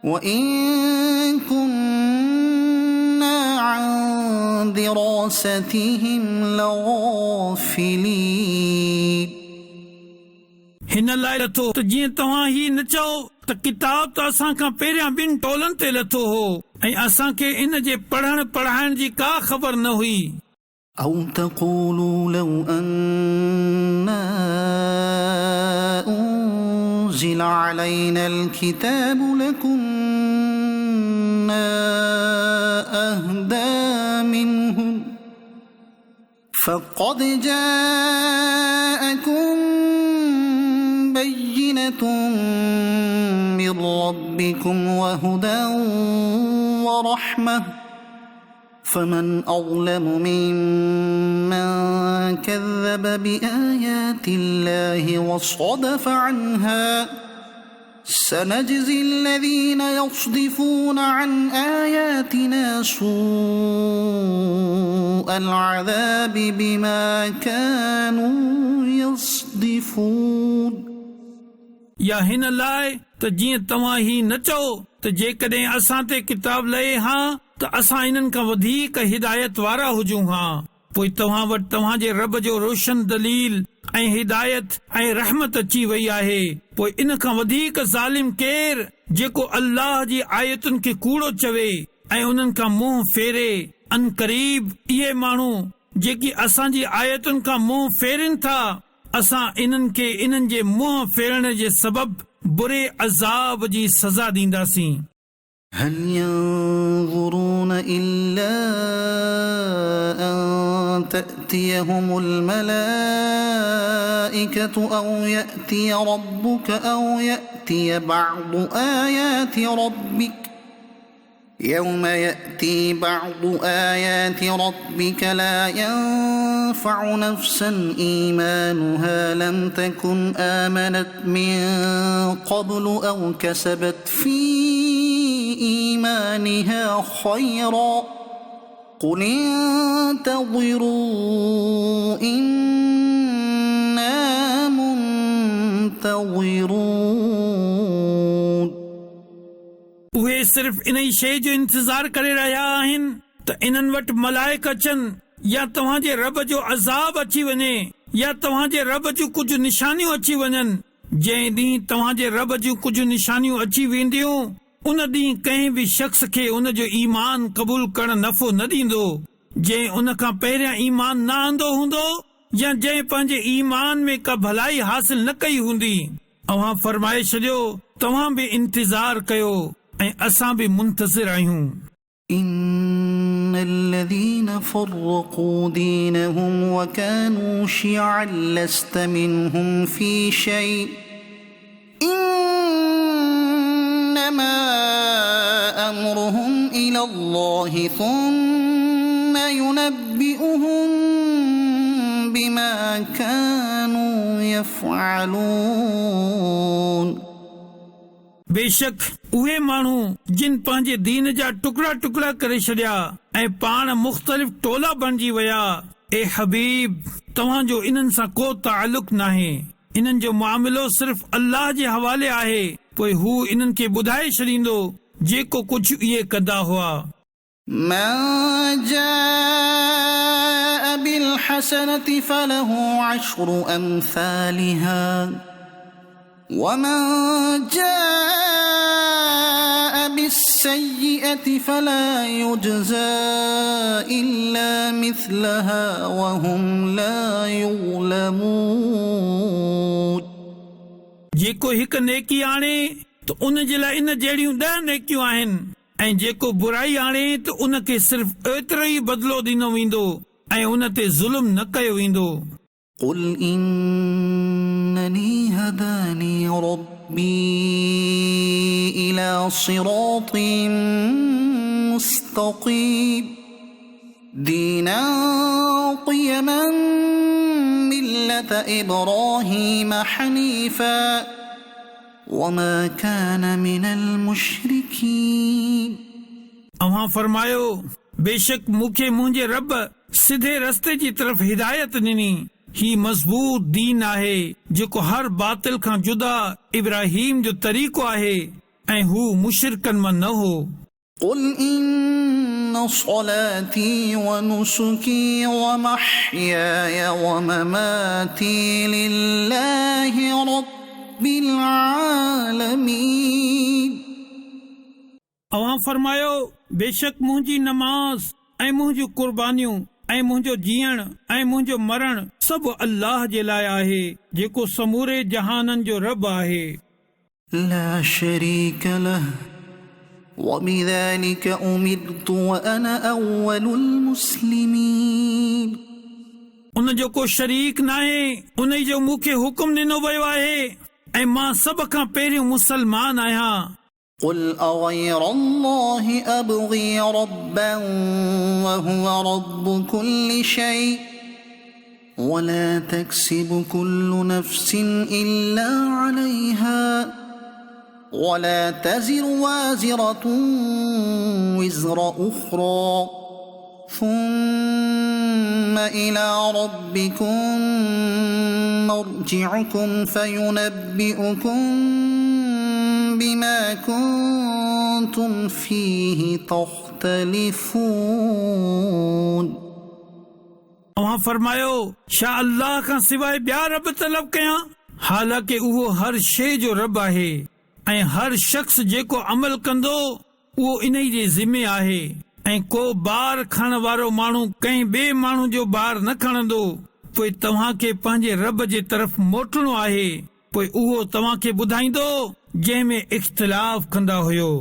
وإن كنا عن دراستهم لغافلين हिन लाइ लथो त जीअं तव्हां ही न चओ त किताब त असां खां पहिरियां ॿिनि टोलनि ते लथो हो ऐं असांखे इन जे पढ़ण पढ़ाइण जी का ख़बर न हुई। أو تقولوا لو أنا أنزل علينا الكتاب لكنا أهدى منهم فقد جاءكم بينة من ربكم وهدى ورحمة فمن أظلم ممن كذب بآيات الله وصدف عنها سنجزي الذين يصدفون عن آياتنا سوء العذاب بما كانوا يصدفون या हिन लाइ त जीअं तव्हां ही न चओ त जेकॾहिं असां ते किताब लहे हा त असां इन्हनि खां वधीक हिदायत वारा हुजूं हा। पोइ तव्हां वटि तव्हांजे रब जो रोशन दलील ऐं हिदायत ऐं रहमत अची वई आहे। पोइ इन खां वधीक ज़ालिम केरु जेको अल्लाह जी आयतुनि खे कूड़ो चवे ऐं उन्हनि खां मुंहुं फेरे। अन क़रीब इहे माण्हू जेकी असांजी आयतुनि खां मुंहुं फेरनि था असां इन्हनि खे इन्हनि जे मुंहुं फेरण जे सबब बुरे अज़ाब जी सज़ा ॾींदासीं। هل ينظرون إلا أن تأتيهم الملائكة أو يأتي ربك أو يأتي بعض آيات ربك يوم يأتي بعض آيات ربك لا ينفع نفسا إيمانها لم تكن آمنت من قبل أو كسبت في إيمانها خيرا قل انتظروا إنا منتظرون उहे सिर्फ़ इन ई शइ जो इंतज़ार करे रहिया आहिनि त इन्हनि वटि मलाइक अचनि या तव्हांजे रब जो अज़ाब अची वञे या तव्हांजे रब जूं कुझु निशानियूं अची वञनि। जंहिं ॾींहुं तव्हांजे रब जूं कुझु निशानियूं अची वेंदियूं उन ॾींहुं कंहिं बि शख़्स खे उन जो ईमान क़बूल करणु नफ़ो न ॾींदो। जंहिं उन खां पहिरियां ईमान न आंदो हूंदो या जंहिं पंहिंजे ईमान में का भलाई हासिल न कई हूंदी। अव्हां फरमाए छॾियो तव्हां बि इंतज़ार कयो ऐं असां बि मुंतज़िर आहियूं। إن الذين فرقوا دينهم وكانوا شيعا لست منهم في شيء إنما أمرهم إلى الله ثم ينبئهم بما كانوا يفعلون बेशक उहे माण्हू जिन पंहिंजे दीन जा टुकड़ा टुकड़ा करे छॾिया ऐं पाण मुख़्तलिफ़ टोला बणिजी विया। ए हबीब तव्हांजो इन्हनि सां को ताल्लुक नाहे। इन्हनि जो मामिलो सिर्फ़ अल्लाह जे हवाले आहे। पोइ हू इन्हनि खे ॿुधाए छॾींदो जेको कुझु इहे कंदा हुआ। من جاء بالحسنة فله عشر أمثالها ومن جاء بالسيئة فلا يجزى إلا مثلها وهم لا يظلمون जेको हिकु नेकी आणे त उन जे लाइ इन जहिड़ियूं 10 नेकियूं आहिनि ऐं जेको बुराई आणे त उन खे सिर्फ़ एतिरो ई बदिलो ॾिनो वेंदो ऐं उन ते ज़ुल्म न कयो वेंदो। قل إنني هداني ربي إلى صراط مستقيم دينا قيما ملة إبراهيم حنيفا وما كان من المشركين अव्हां फरमायो बेशक मूंखे मुंहिंजे रब सिधे रस्ते जी तरफ़ हिदायत ॾिनी। ही मज़बूत दीन आहे जेको हर बातिल खां जुदा इब्राहिम जो तरीक़ो आहे ऐं हू मुशरिकनि मां न हो। قل إن صلاتي ونسكي ومحياي ومماتي لله رب العالمين अव्हां फरमायो बेशक मुंहिंजी नमाज़ ऐं मुंहिंजूं कुर्बानियूं ऐं मुंहिंजो जीअण ऐं मुंहिंजो मरण सभु अल्लाह जे लाइ आहे जेको समूरे जहाननि जो रब आहे। لا شريك له وبذلك أمرت وأنا أول المسلمين उन जो को शरीक नाहे उन जो मूंखे हुकुम ॾिनो वियो आहे ऐं मां सभ खां पहिरियों मुसलमान आहियां। قل أغير الله أبغي ربا وهو رب كل شيء ولا تكسب كل نفس إلا عليها ولا تزر وازرة وزر أخرى ثم إلى ربكم مرجعكم فينبئكم بما كنتم فيه تختلفون अव्हां फरमायो छा अल्लाह खां सवाइ ॿिया रब तलब कयां हालांकि उहो हर शइ जो रब आहे ऐं हर शख़्स जेको अमल कंदो उहो इन ई जे ज़िमे आहे ऐं को बार खणण वारो माण्हू कंहिं ॿिए माण्हू जो बार न खणंदो। पोइ तव्हां खे पंहिंजे रब जे तरफ़ मोटणो आहे पोइ उहो तव्हां खे ॿुधाईंदो जंहिं में इख़्तिलाफ़ कंदा हुयो।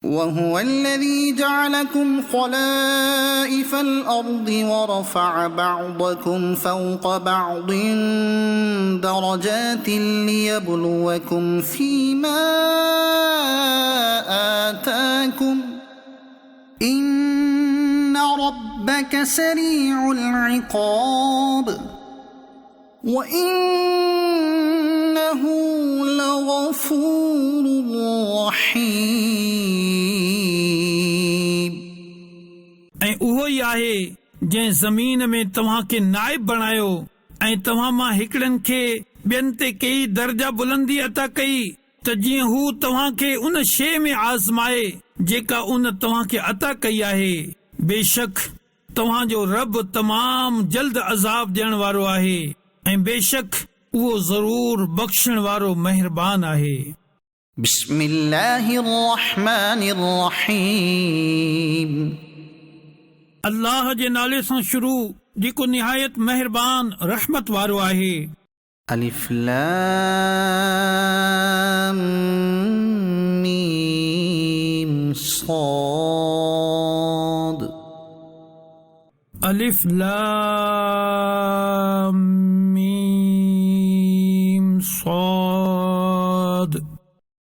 وهو الذي جعلكم خلائف الأرض ورفع بعضكم فوق بعض درجات ليبلوكم فيما آتاكم إن ربك سريع العقاب وإنه لغفور رحيم आहे जंहिं ज़मीन में तव्हांखे नाइब बणायो ऐं तव्हां मां हिकिड़नि खे ॿियनि ते कई दर्जा बुलंदी अता कई त जीअं हू तव्हांखे उन शइ में आज़माए जेका उन तव्हांखे अता कई आहे। बेशक तव्हांजो रब तमाम जल्द अज़ाब ॾियण वारो आहे ऐं बेशक उहो ज़रूर बख़्शण वारो महिरबान आहे। बिस्मिल्लाहिर्रहमानिर्रहीम। अल्लाह जे नाले सां शुरू जेको निहायत महिरबान रहमत वारो आहे। अलिफ लाम मीम साद। अलिफ लाम मीम साद।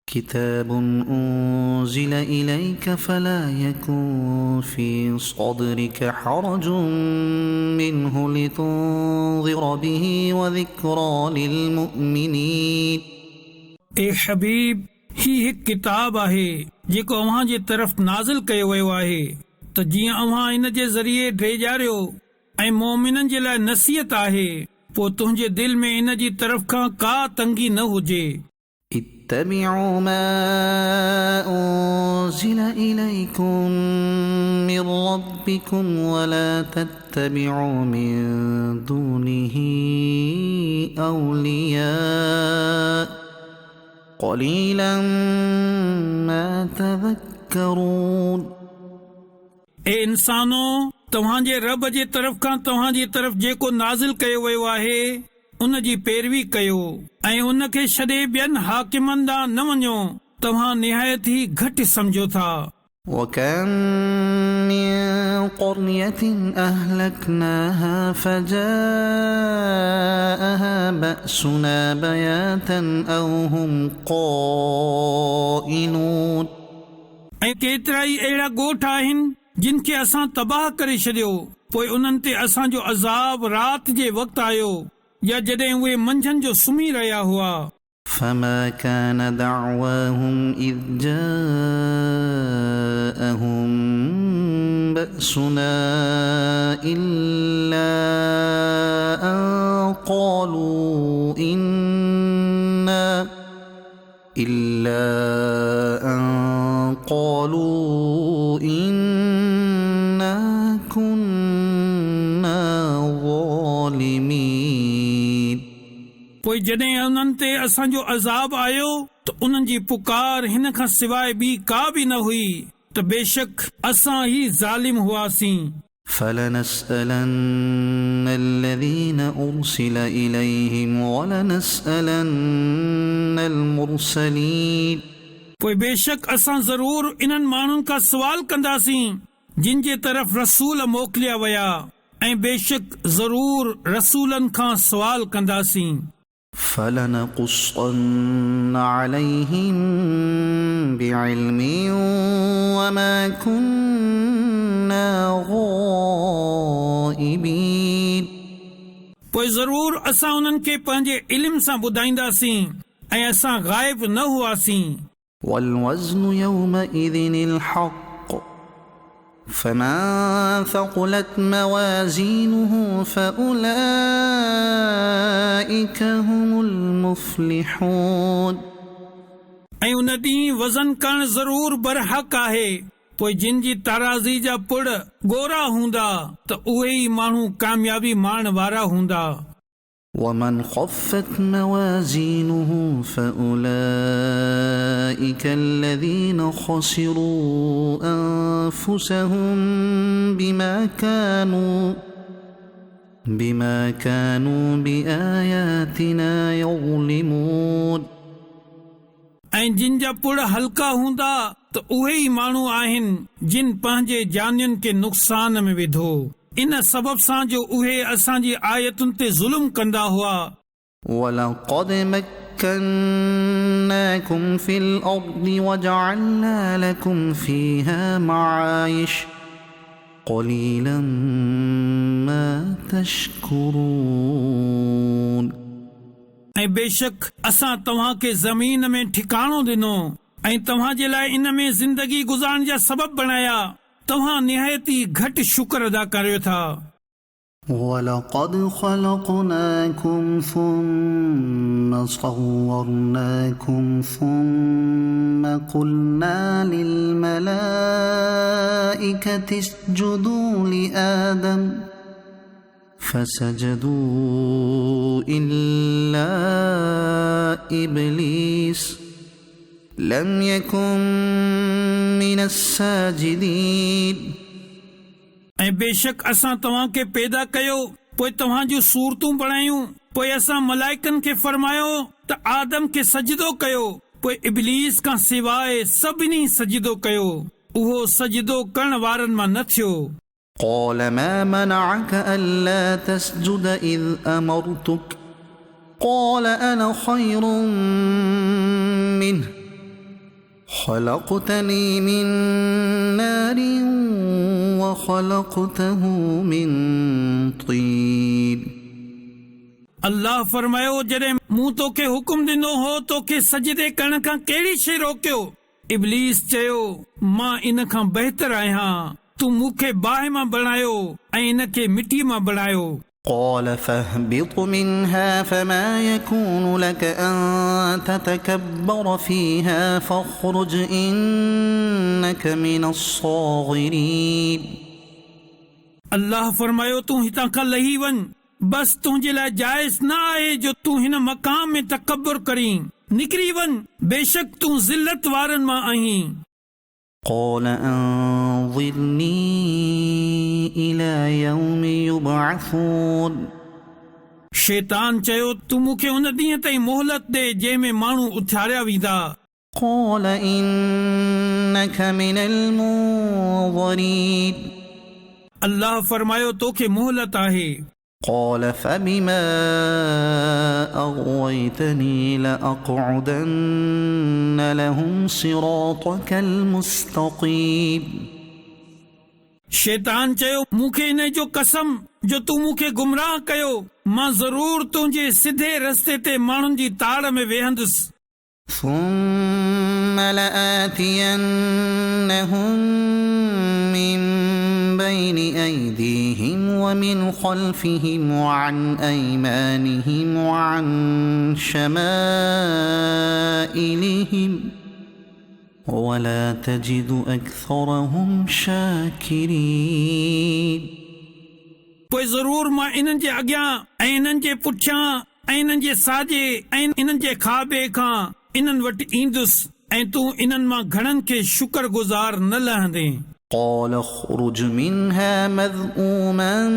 किताबुन उन्ज़िल इलैक फला यकुन फी सदरिक हरजुन मिन्हु लितुन्ज़िर बिही व ज़िक्रा लिलमुअ्मिनीन। ए हबीब, ही हिकु किताब आहे जेको अव्हां जे तरफ़ नाज़िल कयो वियो आहे त जीअं अव्हां इन जे ज़रिए ड्रेजारियो ऐं मोमिननि जे लाइ नसीहत आहे, पोइ तुंहिंजे दिल में इन जी तरफ़ खां का तंगी न हुजे। इत्तबिउ मा उन्ज़िल इलैकुम मिन रब्बिकुम वला तत्तबिउ मिन दूनिही औलिया क़लीलन मा तज़क्करून। ए इंसानो, तव्हांजे रब जे तरफ़ खां तव्हांजी तरफ़ जेको नाज़िल कयो वियो आहे उन जी पैरवी कयो ऐं उन खे छॾे ॿियनि हाकिमनि ॾांहुं न वञो। तव्हां निहायत ई घटि सम्झो था। वकम मिन क़रयतिन अहलकनाहा फजाअहा बअसुना बयातन औ हुम क़ाइलून। ऐं केतिरा ई अहिड़ा ॻोठ आहिनि जिन खे असां तबाह करे छॾियो, पोइ उन्हनि ते असांजो अज़ाब राति जे वक़्तु आयो या जॾहिं उहे मंझंदि जो सुम्ही रहिया हुआ। फमा कान दअवाहुम इज़ जाअहुम बअसुना इल्ला अन क़ालू इन्ना कुन्ना ज़ालिमीन। पोइ जॾहिं उन्हनि ते असांजो अज़ाब आयो त उन्हनि जी पुकार हिन खां सवाइ ॿी का बि न हुई त बेशक असां ई ज़ालिम हुआसीं। फलनस्अलन्न الذين أرسل إليهم ولنسألن المرسلين। पोइ बेशक असां ज़रूर इन्हनि माण्हुनि खां सवाल कंदासीं जिन जे तरफ़ रसूल मोकिलिया विया ऐं बेशक ज़रूर रसूलनि खां सवाल कंदासीं। फलनक़ुस्सन्न अलैहिम बिइल्मिन वमा कुन्ना गाइबीन। पोइ ज़रूर असां उन्हनि खे पंहिंजे इल्म सां ॿुधाईंदासीं ऐं असां गाइब न हुआसीं। वल्वज़्नु यौमइज़िनिल हक़्क़ फमन थक़ुलत मवाज़ीनुहु फउलाइक हुमुल मुफ़्लिहून। ऐं उन ॾींहुं वज़न करणु ज़रूर बरहक़ आहे, पोइ जिन जी ताराज़ी जा पुड़ गोरा हूंदा त उहे ई माण्हू कामयाबी माणण वारा हूंदा। वमन ख़फ़्फ़त मवाज़ीनुहु फउलाइक الذين خسروا أنفسهم بما كانوا بآياتنا يظلمون। ऐं जिन जा पुड़ हल्का हूंदा त उहे ई माण्हू आहिनि जिन पंहिंजे जानियुनि खे नुक़सान में विधो इन सबब सां जो उहे असांजी आयतुनि ते ज़ुल्म कंदा हुआ। वलक़द मक्कन्नाकुम फिल अर्दि वजअलना लकुम फीहा मआइश क़लीलन मा तशकुरून। ऐं बेशक असां तव्हांखे ज़मीन में ठिकाणो ॾिनो ऐं तव्हां जे लाइ इन में ज़िंदगी गुज़ारण जा सबब बणाया, तव्हां निहायती घटि शुक्र अदा करियो था। ولقد خلقناكم ثم صورناكم ثم قلنا للملائكة اسجدوا لآدم فسجدوا إلا إبليس لم يكن من الساجدين। ऐं बेशक असां तव्हां खे पैदा कयो, पोइ तव्हां जूं सूरतूं बणायूं, पोइ असां मलाइकनि खे फरमायो त आदम खे सजदो कयो, पोइ इब्लीस खां सवाइ सभिनी सजदो कयो, उहो सजदो करण वारनि मां न थियो। قال ما منعك ألا تسجد إذ أمرتك قال أنا خير منه خلقتني من نار وخلقته من طين। अल्लाह फरमायो, जॾहिं मूं तोखे हुकुम ॾिनो हो तोखे सजदे करण खां कहिड़ी शइ रोकियो? इब्लीस चयो, मां इन खां बहितर आहियां, तूं मूंखे बाहि मां बणायो ऐं इन खे मिटी मां बणायो। قال فاهبط منها فما يكون لك أن تتكبر فيها فاخرج إنك من الصاغرين। अल्लाह फरमायो, तूं हितां खां लही वञ, बस तुंहिंजे लाइ जाइज़ न आहे जो तूं हिन मक़ाम में तकबर करीं, निकिरी वञ, बेशक तूं ज़िल्लत वारनि मां आहीं। قال أنظرني إلى يوم يبعثون। शैतान चयो, तूं मूंखे उन ॾींहं ताईं मोहलत ॾे जंहिंमें माण्हू उथियारिया वेंदा। قال إنك من المنظرين। अल्लाह फरमायो, तोखे मोहलत आहे। قال فبما أغويتني لأقعدن لهم صراطك المستقيم। शैतान चयो, मूंखे इन जो कसम जो तूं मूंखे गुमराह कयो, मां ज़रूर तुंहिंजे सिधे रस्ते ते माण्हुनि जी ताड़ में वेहंदुसि। ثم لآتينهم من بين أيديهم ومن خلفهم وعن أيمانهم وعن شمائلهم ولا تجد أكثرهم شاكرين। पोइ ज़रूर मां इन्हनि जे अॻियां ऐं इन्हनि जे पुठियां ऐं इन्हनि जे साॼे ऐं इन्हनि जे खाॿे खां इन्हनि वटि ईंदुसि ऐं तूं इन्हनि मां घणनि खे शुक्रगुज़ार न लहंदे। قال اخرج منها مذءوما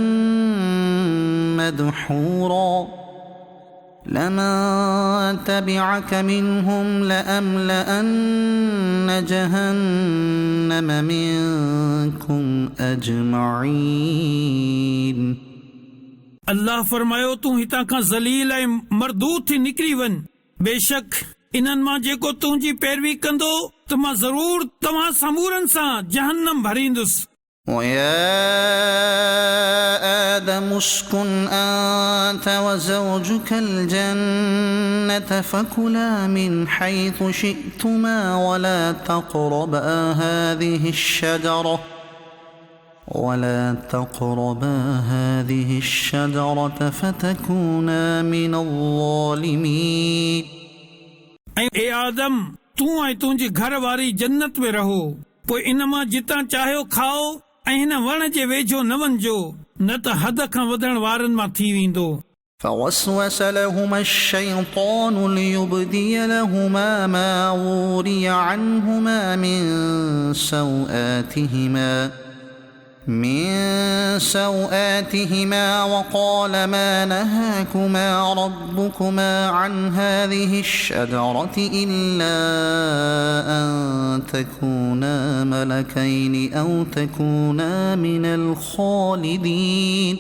مدحورا لمن تبعك منهم لأملأن جهنم منكم أجمعين। अल्लाह फरमायो, तूं हितां खां ज़लील ऐं मरदूद थी निकिरी वञ, बेशक इन्हनि मां जेको तुंहिंजी पैरवी कंदो त मां ज़रूर तव्हां समूरनि सां जहन्नम भरींदुसि। ويا آدم اسكن أنت وزوجك الجنة فكلا من حيث شئتما ولا تقربا هذه الشجرة فتكونا من الظالمين। ऐं ए आदम, तूं ऐं तुंहिंजी घर वारी जन्नत में रहो, पोइ इन मां जितां चाहियो खाओ ऐं हिन वण जे वेझो न वञिजो, न त हद खां वधण वारनि मां थी वेंदो। فوسوس لهما الشيطان ليبدي لهما ما وري عنهما من سوآتهما وقال ما نهاكما ربكما عن هذه الشجرة إلا أن تكونا ملكين أو تكونا من الخالدين।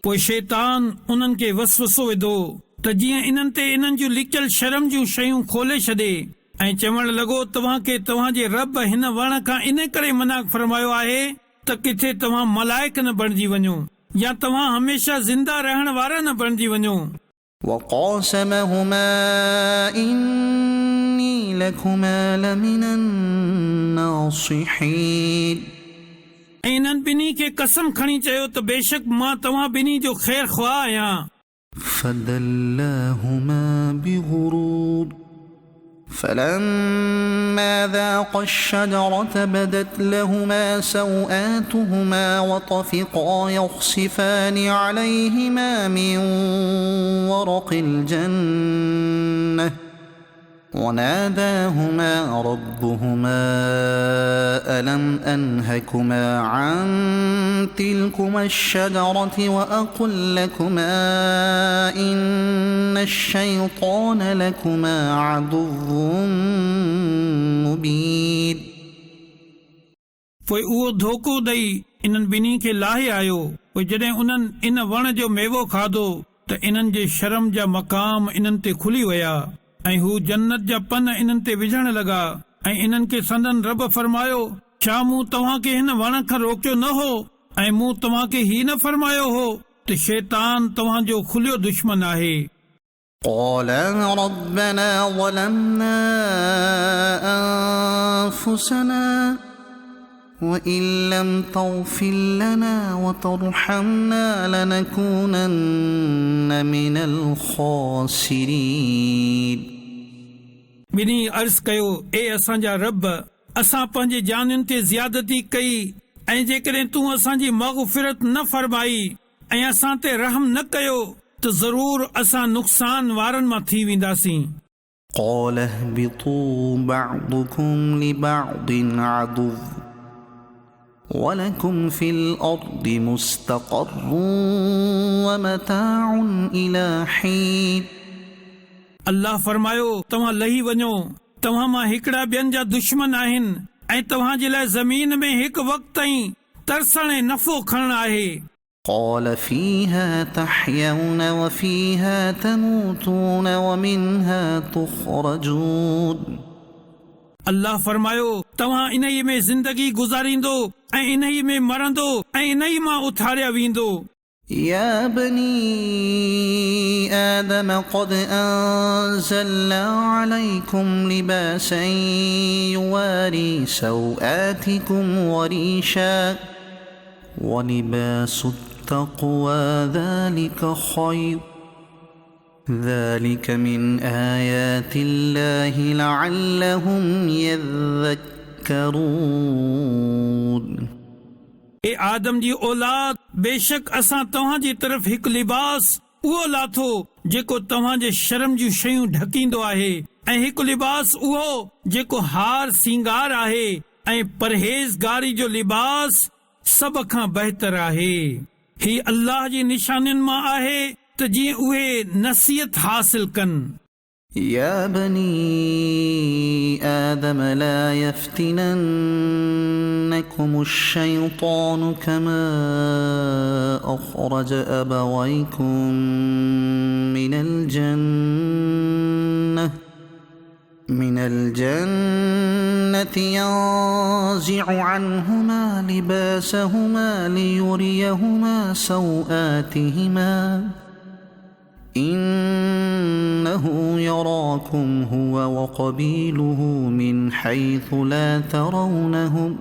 पोइ शैतान उन्हनि खे वसवसो विधो त जीअं इन्हनि ते इन्हनि जूं लिकियल शर्म जूं शयूं खोले छॾे ऐं चवण लॻो, तव्हांखे तव्हांजे रब हिन वण खां इन करे मना फरमायो आहे त किथे तव्हां मलाइक न बणिजी वञो या तव्हां हमेशा ज़िंदा रहण वारा न बणिजी वञो। وقاسمهما إني إني لكما لمن الناصحين ऐं इन्हनि ॿिन्ही खे कसम खणी चयो त बेशक मां तव्हां ॿिन्ही जो ख़ैर ख़्वाह आहियां। فدلاهما بغرور فلما ذاقا الشجرة بدت لهما سوآتهما وطفقا يخصفان عليهما من ورق الجنة وناداهما ربهما ألم أنهكما عن تلكما الشجرة وأقل لكما إن الشيطان لكما عدو مبين पोइ उहो धोखो ॾेई इन्हनि ॿिन्ही खे लाहे आयो। पोइ जॾहिं उन्हनि इन वण जो मेवो खाधो त इन्हनि जे शर्म जा मक़ाम इन्हनि ते खुली विया ऐं हू जन्नत जा पन इन्हनि ते विझण लॻा ऐं इन्हनि खे संदन रब फरमायो छा मूं तव्हां खे हिन वण खां रोकियो न हो ऐं मूं तव्हां खे ही न फरमायो हो त शैतान तव्हां जो खुलियो दुश्मन आहे। قالا ربنا ظلمنا أنفسنا وإن لم تغفر لنا وترحمنا لنكونن من الخاسرين ॿिन्ही अर्ज़ कयो ए असांजा रब असां पंहिंजे जानुनि ते ज़ियादती कई ऐं जेकॾहिं तूं असांजी मग़फ़िरत न फरमाई ऐं असां ते रहम न कयो त ज़रूर असां नुक़सान वारनि मां थी वेंदासीं। قال اهبطوا بعضكم لبعض عدو ولكم في الأرض مستقر ومتاع إلى حين अल्लाह फरमायो तव्हां लही वञो तव्हां मां हिकिड़ा ॿियनि जा दुश्मन आहिनि ऐं तव्हां जे लाइ ज़मीन में हिकु वक़्त ताईं तरसण ऐं नफ़ो खणणु आहे। قال فيها تحيون وفيها تموتون ومنها تخرجون अल्लाह फरमायो तव्हां इन्हीअ में ज़िंदगी गुज़ारींदो ऐं इन्हीअ में मरंदो ऐं इन्हीअ मां उथारिया वेंदो। يا بني آدم قد أنزلنا عليكم لباسا يواري سوآتكم وريشا ولباس التقوى ذلك خير ذلك من آيات الله لعلهم يذكرون ए आदम जी औलाद बेशक असां तव्हां जी तरफ़ हिकु लिबास उहो लाथो जेको तव्हां जे शर्म जूं शयूं ढकींदो आहे ऐं हिकु लिबास उहो जेको हार सिंगार आहे ऐं परहेज़गारी जो लिबास सभ खां बहितर आहे। ही अल्लाह जी निशानियुनि मां आहे त जीअं उहे नसीहत हासिल कनि। يا بني آدم لا يفتننكم الشيطان كما أخرج أبويكم من الجنة ينزع عنهما لباسهما ليريهما سوآتهما إنه يراكم هو وقبيله من حيث لا ترونهم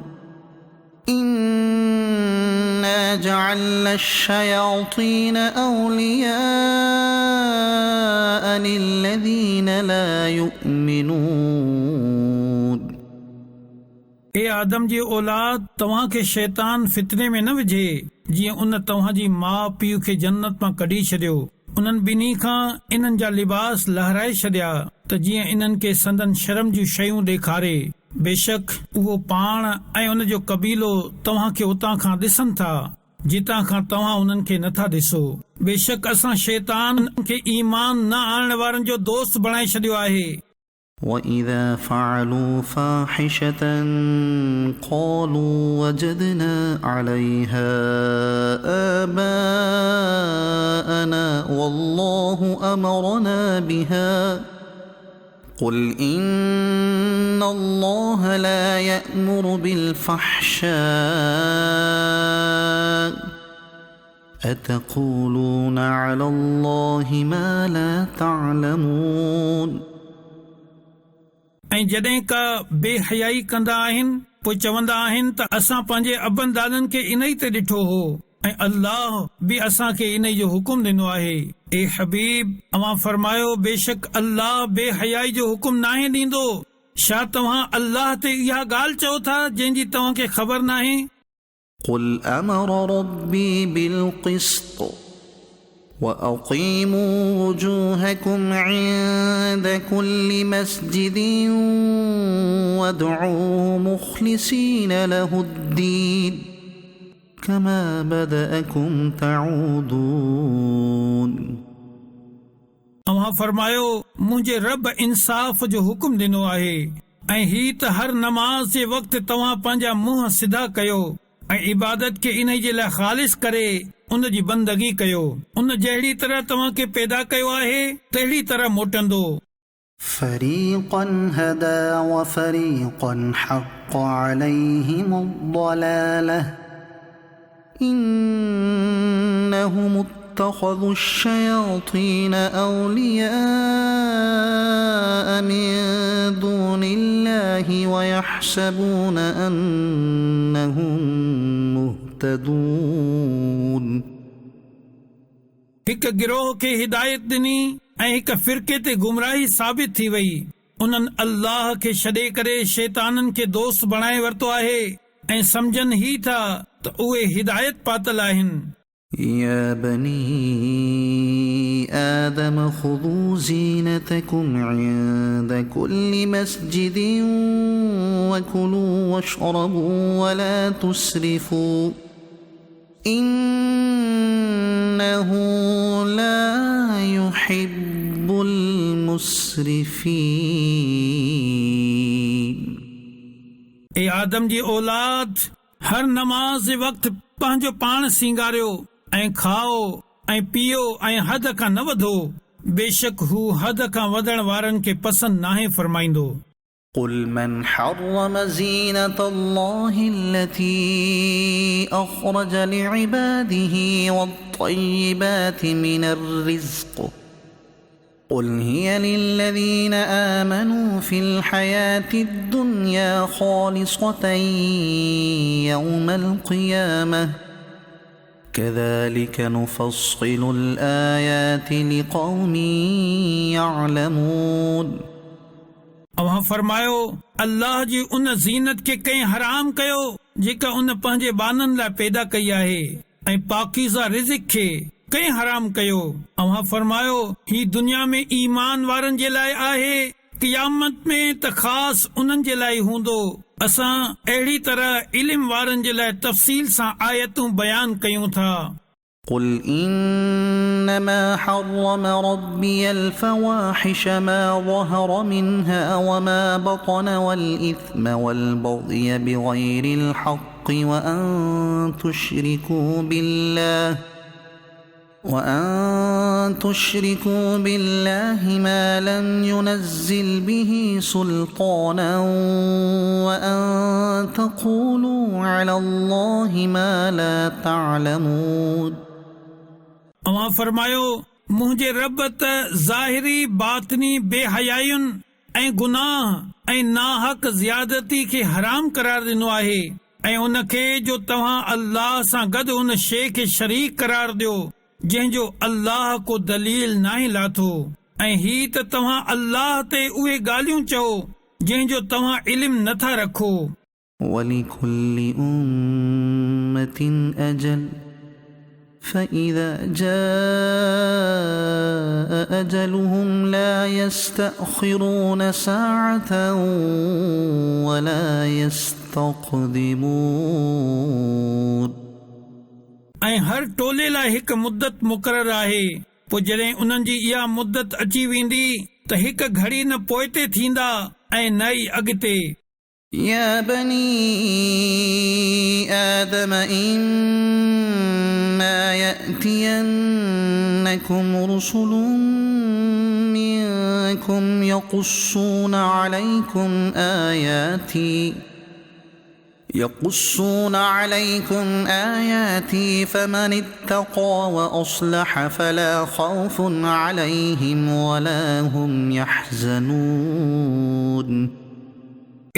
إنا جعلنا الشياطين أولياء للذين لا يؤمنون ए आदम जी औलाद तव्हां खे शैतान फितने में न विझे जीअं उन तव्हां जी माउ पीउ खे जन्नत मां कढी छॾियो। उन्हनि ॿिन्ही खां इन्हनि जा लिबास लहराए छॾिया त जीअं इन्हनि खे संदन शर्म जूं शयूं ॾेखारे। बेशक उहो पाण ऐं उन जो कबीलो तव्हां खे उतां खां ॾिसनि था जितां खां तव्हां उन्हनि खे नथा ॾिसो। बेशक असां शैतान खे ईमान न आणण वारनि जो दोस्त बणाए छॾियो आहे। وَإِذَا فَعَلُوا فَاحِشَةً قَالُوا وَجَدْنَا عَلَيْهَا آبَاءَنَا وَاللَّهُ أَمَرَنَا بِهَا قُلْ إِنَّ اللَّهَ لَا يَأْمُرُ بِالْفَحْشَاءِ أَتَقُولُونَ عَلَى اللَّهِ مَا لَا تَعْلَمُونَ ऐं जॾहिं का बेहयाई कंदा आहिनि पोइ चवंदा आहिनि त असां पंहिंजे अबनि दादनि खे इन ई ते ॾिठो हो ऐं अल्लाह बि असांखे इन जो हुकुम ॾिनो आहे। ए हबीब, अवां फरमायो बेशक अल्लाह बेहयाई जो हुकुम नाहे ॾींदो। छा तव्हां अल्लाह ते इहा ॻाल्हि चओ था जंहिंजी तव्हांखे ख़बर नाहे? قل أمر ربي بالقسط وأقيموا وجوهكم عند كل مسجد وادعوه مخلصين له الدين كما بدأكم تعودون। अवां फरमायो मुंहिंजे रब इंसाफ़ जो हुकुम ॾिनो आहे ऐं ही त हर नमाज़ जे वक़्तु तव्हां पंहिंजा मुंहं सिधा कयो ऐं इबादत खे इन जे लाइ ख़ालिस करे उन जी बंदगी कयो। उन जहिड़ी तरह तव्हां खे पैदा कयो आहे तहिड़ी तरह मोटंदो। فريقا هدى وفريقا حق عليهم الضلالة إنهم اتخذوا الشياطين أولياء من دون الله ويحسبون أنهم مهتدون। हिक गिरोह खे हिदायत ॾिनी ऐं हिक फ़िरके ते गुमराही साबित थी वई। उन्हनि अल्लाह खे छॾे करे शैताननि खे दोस्त बणाए वरितो आहे ऐं सम्झनि ही था त उहे हिदायत पातल आहिनि। يا بني آدم خذوا زينتكم عند كل مسجد وكلوا واشربوا ولا تسرفوا إنه لا يحب المسرفين। ए आदम जी औलाद, हर नमाज जे वक़्तु पंहिंजो पाण सींगारियो ऐं खाओ ऐं पीओ ऐं हद खां न वधो। बेशक हू हद खां वधण वारनि खे पसंदि नाहे फरमाईंदो। قل من حرم زينة الله التي أخرج لعباده والطيبات من الرزق قل هي للذين آمنوا في الحياة الدنيا خالصة يوم القيامة كذلك نفصل الآيات لقوم يعلمون۔ अवां फरमायो अल्लाह जी उन ज़ीनत खे कंहिं हराम कयो जेका उन पंहिंजे बाननि लाइ पैदा कई आहे ऐं पाकीज़ा रिज़्क़ खे कंहिं हराम कयो। अवां फरमायो ही दुनिया में ईमान वारनि जे लाइ आहे, क़यामत में त ख़ासि उन्हनि जे लाइ हूंदो। असां अहिड़ी तरह इल्म वारनि जे लाइ तफ़सील सां आयतूं बयान कयूं था। قل إنما حرم ربي الفواحش ما ظهر منها وما بطن والإثم والبغي بغير الحق وأن تشركوا بالله ما لم ينزل به سلطانا وأن تقولوا على الله ما لا تعلمون। अवां फरमायो मुंहिंजे रब त ज़ाहिरी बातिनी बेहयायुनि ऐं गुनाह ऐं नाहक ज़ियादती खे हराम करार ॾिनो आहे ऐं उन खे जो तव्हां अल्लाह सां गॾु उन शइ खे शरीक करार ॾियो जंहिंजो अल्लाह को दलील नाहे लाथो ऐं ही त तव्हां अल्लाह ते उहे ॻाल्हियूं चओ जंहिंजो तव्हां इल्म नथा रखो। وَلِكُلِّ أُمَّةٍ أَجَلٌ فَإِذَا جَاءَ أَجَلُهُمْ لَا يَسْتَأْخِرُونَ سَاعَةً وَلَا يَسْتَقْدِمُونَ। ऐं हर टोले लाइ हिकु मुद्दत मुक़ररु आहे। पोइ जॾहिं उन्हनि जी इहा मुद्दत अची वेंदी त हिकु घड़ी न पोइते थींदा ऐं न ई अॻिते। يا بني آدم إما يأتينكم رسل منكم يقصون عليكم آياتي فمن اتقى وأصلح فلا خوف عليهم ولا هم يحزنون۔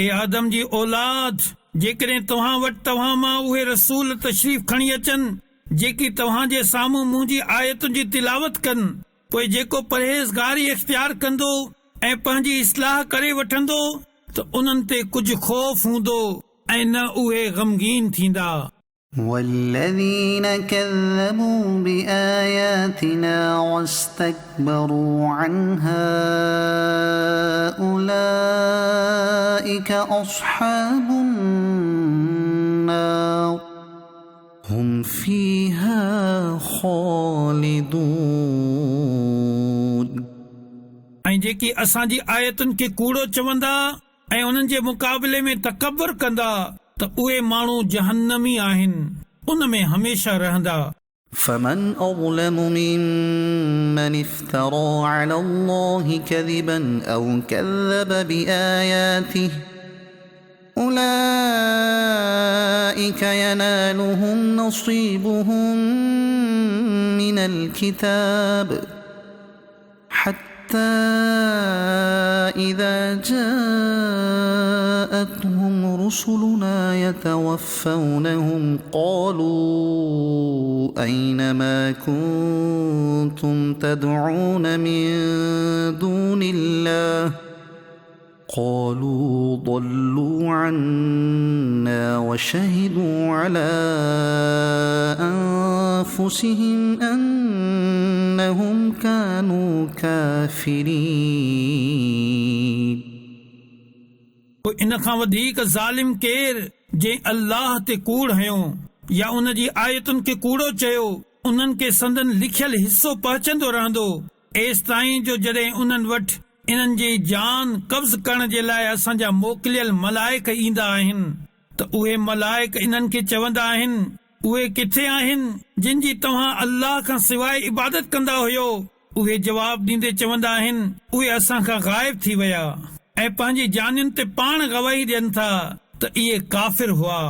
ए आदम जी औलाद, जेकॾहिं तव्हां वटि तव्हां मां उहे रसूल तशरीफ़ खणी अचनि जेकी तव्हां जे साम्हूं मुंहिंजी आयतुनि जी तिलावत कनि, पोइ जेको परहेज़गारी इख्तियार कंदो ऐं पंहिंजी इस्लाह करे वठंदो त उन्हनि ते कुझु ख़ौफ़ हूंदो ऐं न उहे गमगीन थींदा। والذين كذبوا بآياتنا واستكبروا عنها أولئك أصحاب النار هم فيها خالدون। ऐं जेकी असांजी आयतुनि खे कूड़ो चवंदा ऐं उन्हनि जे मुक़ाबले में तकबर कंदा त उहे माण्हू जहन्नमी आहिनि, उन में हमेशा रहंदा। فمن أظلم ممن افترى على الله كذبا أو كذب بآياته أولئك ينالهم نصيبهم من الكتاب حتى إذا جاءتهم رسلنا يتوفونهم قالوا أين ما كنتم تدعون من دون الله قالوا ضلوا عنا وشهدوا على أنفسهم أنهم كانوا كافرين। इन खां वधीक ज़ालिम केर जे अल्लाह ते कूड़ हयो या उन जी आयतुनि खे कूड़ो चयो, उन्हनि खे संदन लिखियल हिस्सो पहुचंदो रहंदो एस ताईं जो जॾहिं उन्हनि वटि इन्हनि जी जान कब्ज़ करण जे लाइ असांजा मोकिलियल मलाइक ईंदा आहिनि त उहे मलाइक इन्हनि खे चवंदा आहिनि उहे किथे आहिनि जिन जी तव्हां अल्लाह खां सवाइ इबादत कंदा हुयो। उहे जवाब ॾींदे चवंदा आहिनि उहे असां खां गायब थी विया ऐं पंहिंजी जानियुनि ते पाण गवाही ॾियनि था त इहे काफ़िर हुआ।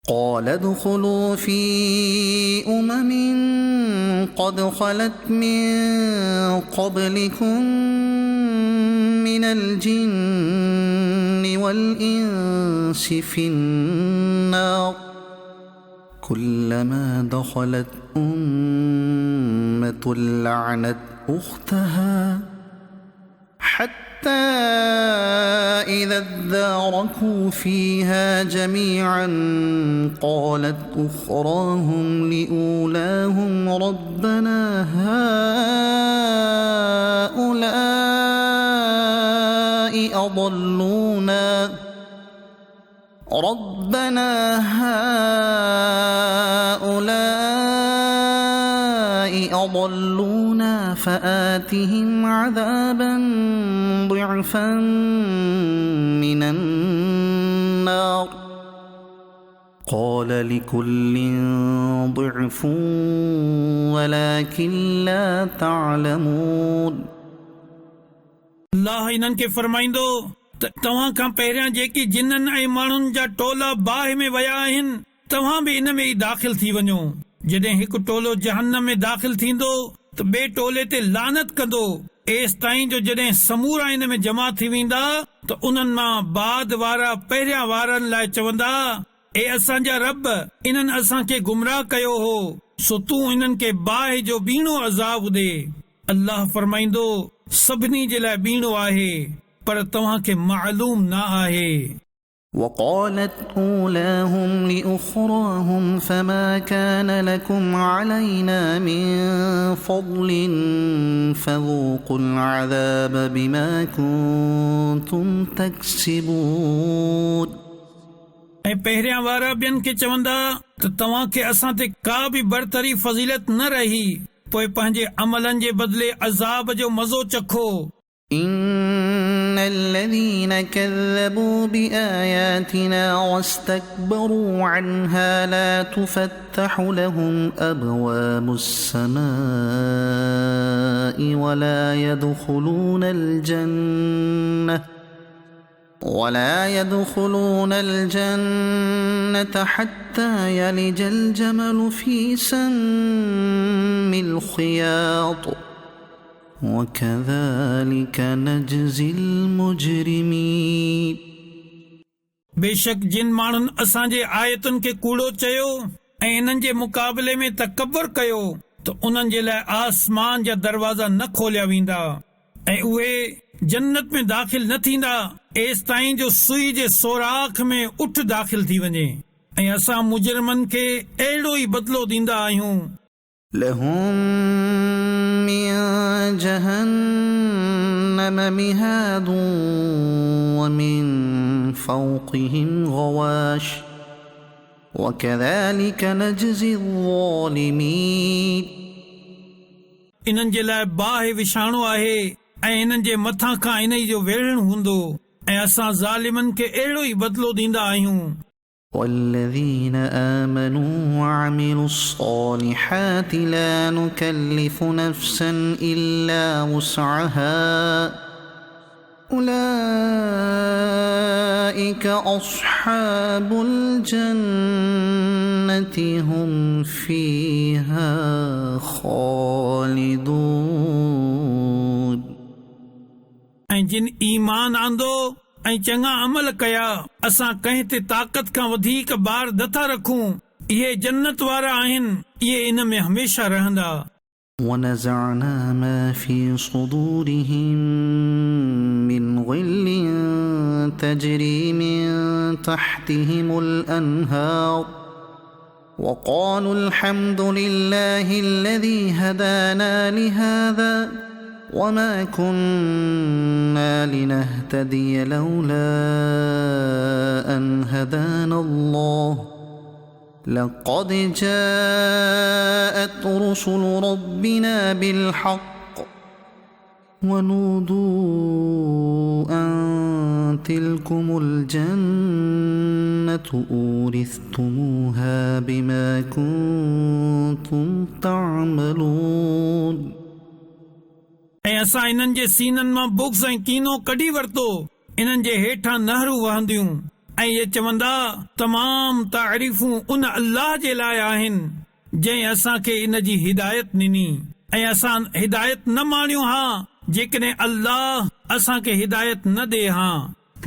قال ادخلوا في قد خلت من قبلكم من الجن والإنس في النار كلما دخلت أمة لعنت أختها حتى إذا اداركوا فيها جميعا قالت أخراهم لأولاهم ربنا هؤلاء أضلونا فآتهم عذابا ضعفا من النار قال لكل ضعف ولكن لا تعلمون। अल्लाह इन्हनि खे फरमाईंदो त तव्हां खां पहिरियां जेकी जिन्ननि ऐं माण्हुनि जा टोला बाहि में विया आहिनि तव्हां बि इन में ई दाख़िल थी वञो। जॾहिं हिकु टोलो जहन्नम में दाख़िल थींदो त ॿिए टोले ते लानत कंदो एस ताईं जो जॾहिं समूरा इन में जमा थी वेंदा त उन्हनि मां बाद वारा पहिरियां वारनि लाइ चवंदा ए असांजा रब इन्हनि असांखे गुमराह कयो हो सो तूं इन्हनि खे बाहि जो बीणो अज़ाब ॾे। अल्लाह फरमाईंदो सभिनी जे लाइ बीणो आहे पर तव्हांखे मालूम न आहे। وقالت أولاهم لأخراهم فما كان لكم علينا من فضل فذوقوا العذاب بما كنتم تكسبون। ऐं पहिरियां वारा ॿियनि खे चवंदा त तव्हांखे असां ते का बि बरतरी फज़ीलत न रही, पोइ पंहिंजे अमलनि जे बदिले अज़ाब जो मज़ो चखो। إن الذين كذبوا بآياتنا واستكبروا عنها لا تفتح لهم أبواب السماء ولا يدخلون الجنة حتى يلج الجمل في سم الخياط وكذلك نجزي المجرمين। बेशक जिन माण्हुनि असांजे आयतुनि खे कूड़ो चयो ऐं इन्हनि जे मुक़ाबले में तकबर कयो त उन्हनि जे लाइ आसमान जा दरवाज़ा न खोलिया वेंदा ऐं उहे जन्नत में दाख़िल न थींदा एसि ताईं जो सुई जे सोराख में उठ दाख़िल थी वञे ऐं असां मुजरिमनि खे अहिड़ो ई बदिलो ॾींदा आहियूं। لهم من جهنم مهاد ومن فوقهم غواش وكذلك نجزي الظالمين इन्हनि जे लाइ बाहि विछाणो आहे ऐं इन्हनि जे मथां खां इन जो वेढ़ण हूंदो ऐं असां ज़ालिमनि खे अहिड़ो ई बदिलो ॾींदा आहियूं। والذين آمنوا وعملوا الصالحات لا نكلف نفسا إلا وسعها أولئك أصحاب الجنة هم فيها خالدون ऐं जिन ईमान आंदो ऐं चङा अमल कया असां कंहिं ते ताक़त खां वधीक बार नथा रखूं इहे जन्नत वारा आहिनि इहे इन में हमेशा रहंदा। ونزعنا ما في صدورهم من غل تجري من تحتهم الأنهار وقالوا الحمد لله الذي هدانا لهذا وما كنا لنهتدي لولا أن هدانا الله لقد جاءت رسل ربنا بالحق ونودوا أن تلكم الجنة أورثتموها بما كنتم تعملون ऐं असां इन्हनि जे सीननि मां बुग़्ज़ ऐं कीनो कढी वरितो इन्हनि जे हेठां नहरूं वहंदियूं ऐं इहे चवंदा तमाम तारीफ़ूं उन अल्लाह जे लाइ आहिनि जंहिं असांखे इन जी हिदायत ॾिनी ऐं असां हिदायत न माणियूं हा जेकॾहिं अल्लाह असांखे हिदायत न ॾे हा।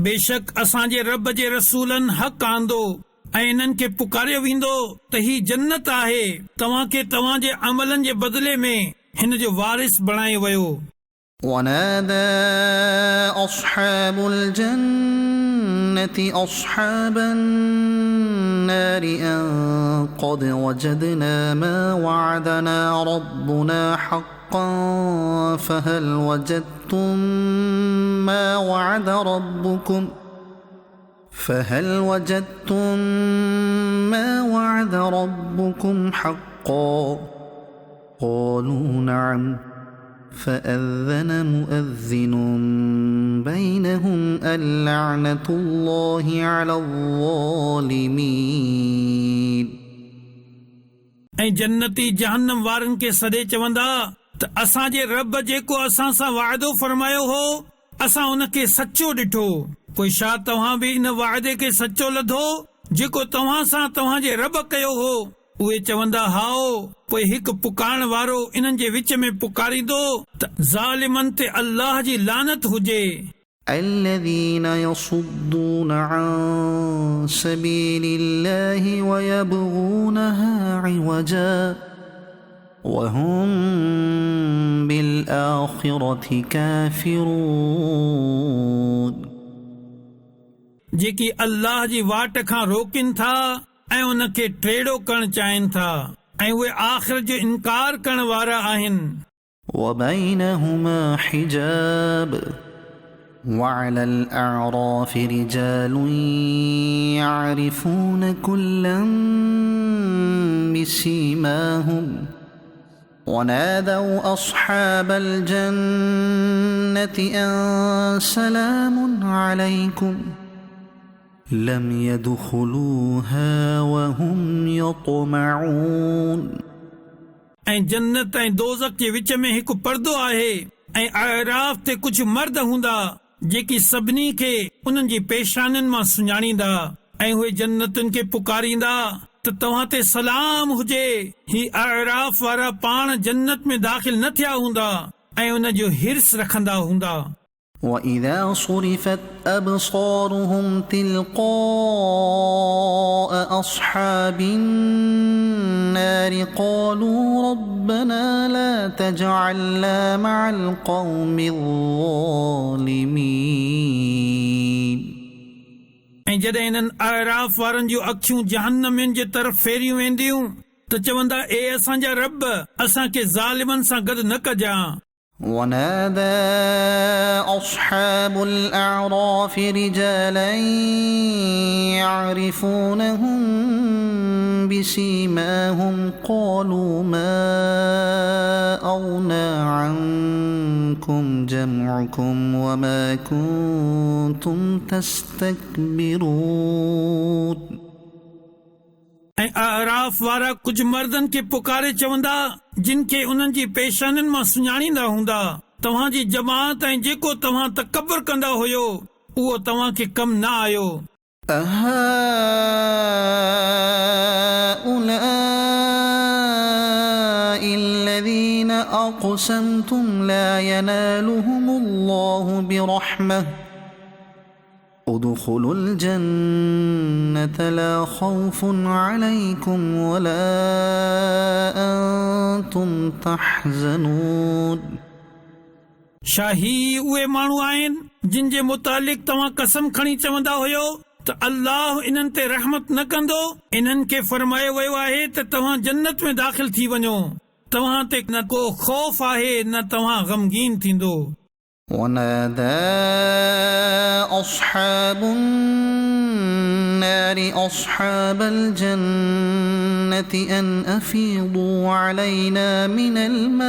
बेशक असांजे रब जे रसूलनि हक़ आंदो ऐं इन्हनि खे पुकारियो वेंदो त ही जन्नत आहे तव्हांखे तव्हांजे अमलनि जे बदिले में हिन जो वारिस बणायो वियो। ونادى أصحاب الجنة أصحاب النار أن قد وجدنا ما وعدنا ربنا حقا فهل وجدتم ما وعد ربكم حقا قالوا نعم فأذن مؤذن بينهم اللعنة الله على الظالمين ऐं जन्नती जहन्नम वारनि खे सॾे चवंदा त असांजे रब जेको असां सां वाइदो फरमायो हो असां उनखे सचो ॾिठो पोइ छा तव्हां बि इन वाइदे खे सचो लधो जेको तव्हां सां तव्हांजे रब कयो हो। उहे चवंदा हाओ पोइ हिकु पुकारण वारो इन्हनि जे विच में पुकारींदो त ज़ालिमनि ते अल्लाह जी लानत हुजे। الذين يصدون عن سبيل الله ويبغونها عوجا وهم بالآخرة كافرون जेकी अल्लाह जी वाट खां रोकिन था ऐं उनखे टेढ़ो करण चाहिनि था ऐं उहे आख़िरत जो इनकार करण वारा आहिनि। وبينهما حجاب وعلى الأعراف رجال يعرفون كلا بسيماهم ونادوا أصحاب الجنة أن سلام عليكم لم يدخلوها وهم يطمعون ऐं जन्नत ऐं दोज़ख जे विच में हिकु पर्दो आहे ऐं अराफ ते कुझु मर्द हूंदा जेकी सभिनी खे उन्हनि जी पेशानियुनि मां सुञाणींदा ऐं उहे जन्नतुनि खे पुकारींदा त तव्हां ते सलाम हुजे। ही अराफ वारा पाण जन्नत में दाख़िल न थिया हूंदा ऐं उन जो हिर्स रखंदा हूंदा। وإذا صرفت أبصارهم تلقاء أصحاب النار قالوا ربنا لا تجعلنا مع القوم الظالمين. ऐं जॾहिं इन्हनि आराफ़ वारनि जूं अखियूं जहन्नमियुनि जे तरफ़ फेरियूं वेंदियूं त चवंदा ए असांजा रब असांखे ज़ालिमनि सां गॾु न कजां. ونادى أصحاب الأعراف رجالا يعرفونهم بسيماهم قالوا ما أغنى عنكم جمعكم وما كنتم تستكبرون. ऐं आराफ़ वारा कुझु मर्दनि खे पुकारे चवंदा जिन खे उन्हनि जी पेशानियुनि मां सुञाणींदा हूंदा तव्हांजी जमात ऐं जेको तव्हां तकबर कंदा हुयो उहो तव्हांखे कमु न आयो. أهؤلاء الذين أقسمتم لا ينالهم الله برحمة ادخلوا الجنة لا خوف عليكم ولا أنتم تحزنون. शाही उहे माण्हू आहिनि जिन जे मुतालिक़ तव्हां कसम खणी चवंदा हुयो त अल्लाह इन्हनि ते रहमत न कंदो. इन्हनि खे फरमायो वियो आहे त तव्हां जन्नत में दाख़िल थी वञो. तव्हां ते न को ख़ौफ़ आहे न तव्हां गमगीन थींदो. ونادى أصحاب النار أصحاب الجنة أن أفيضوا علينا من الماء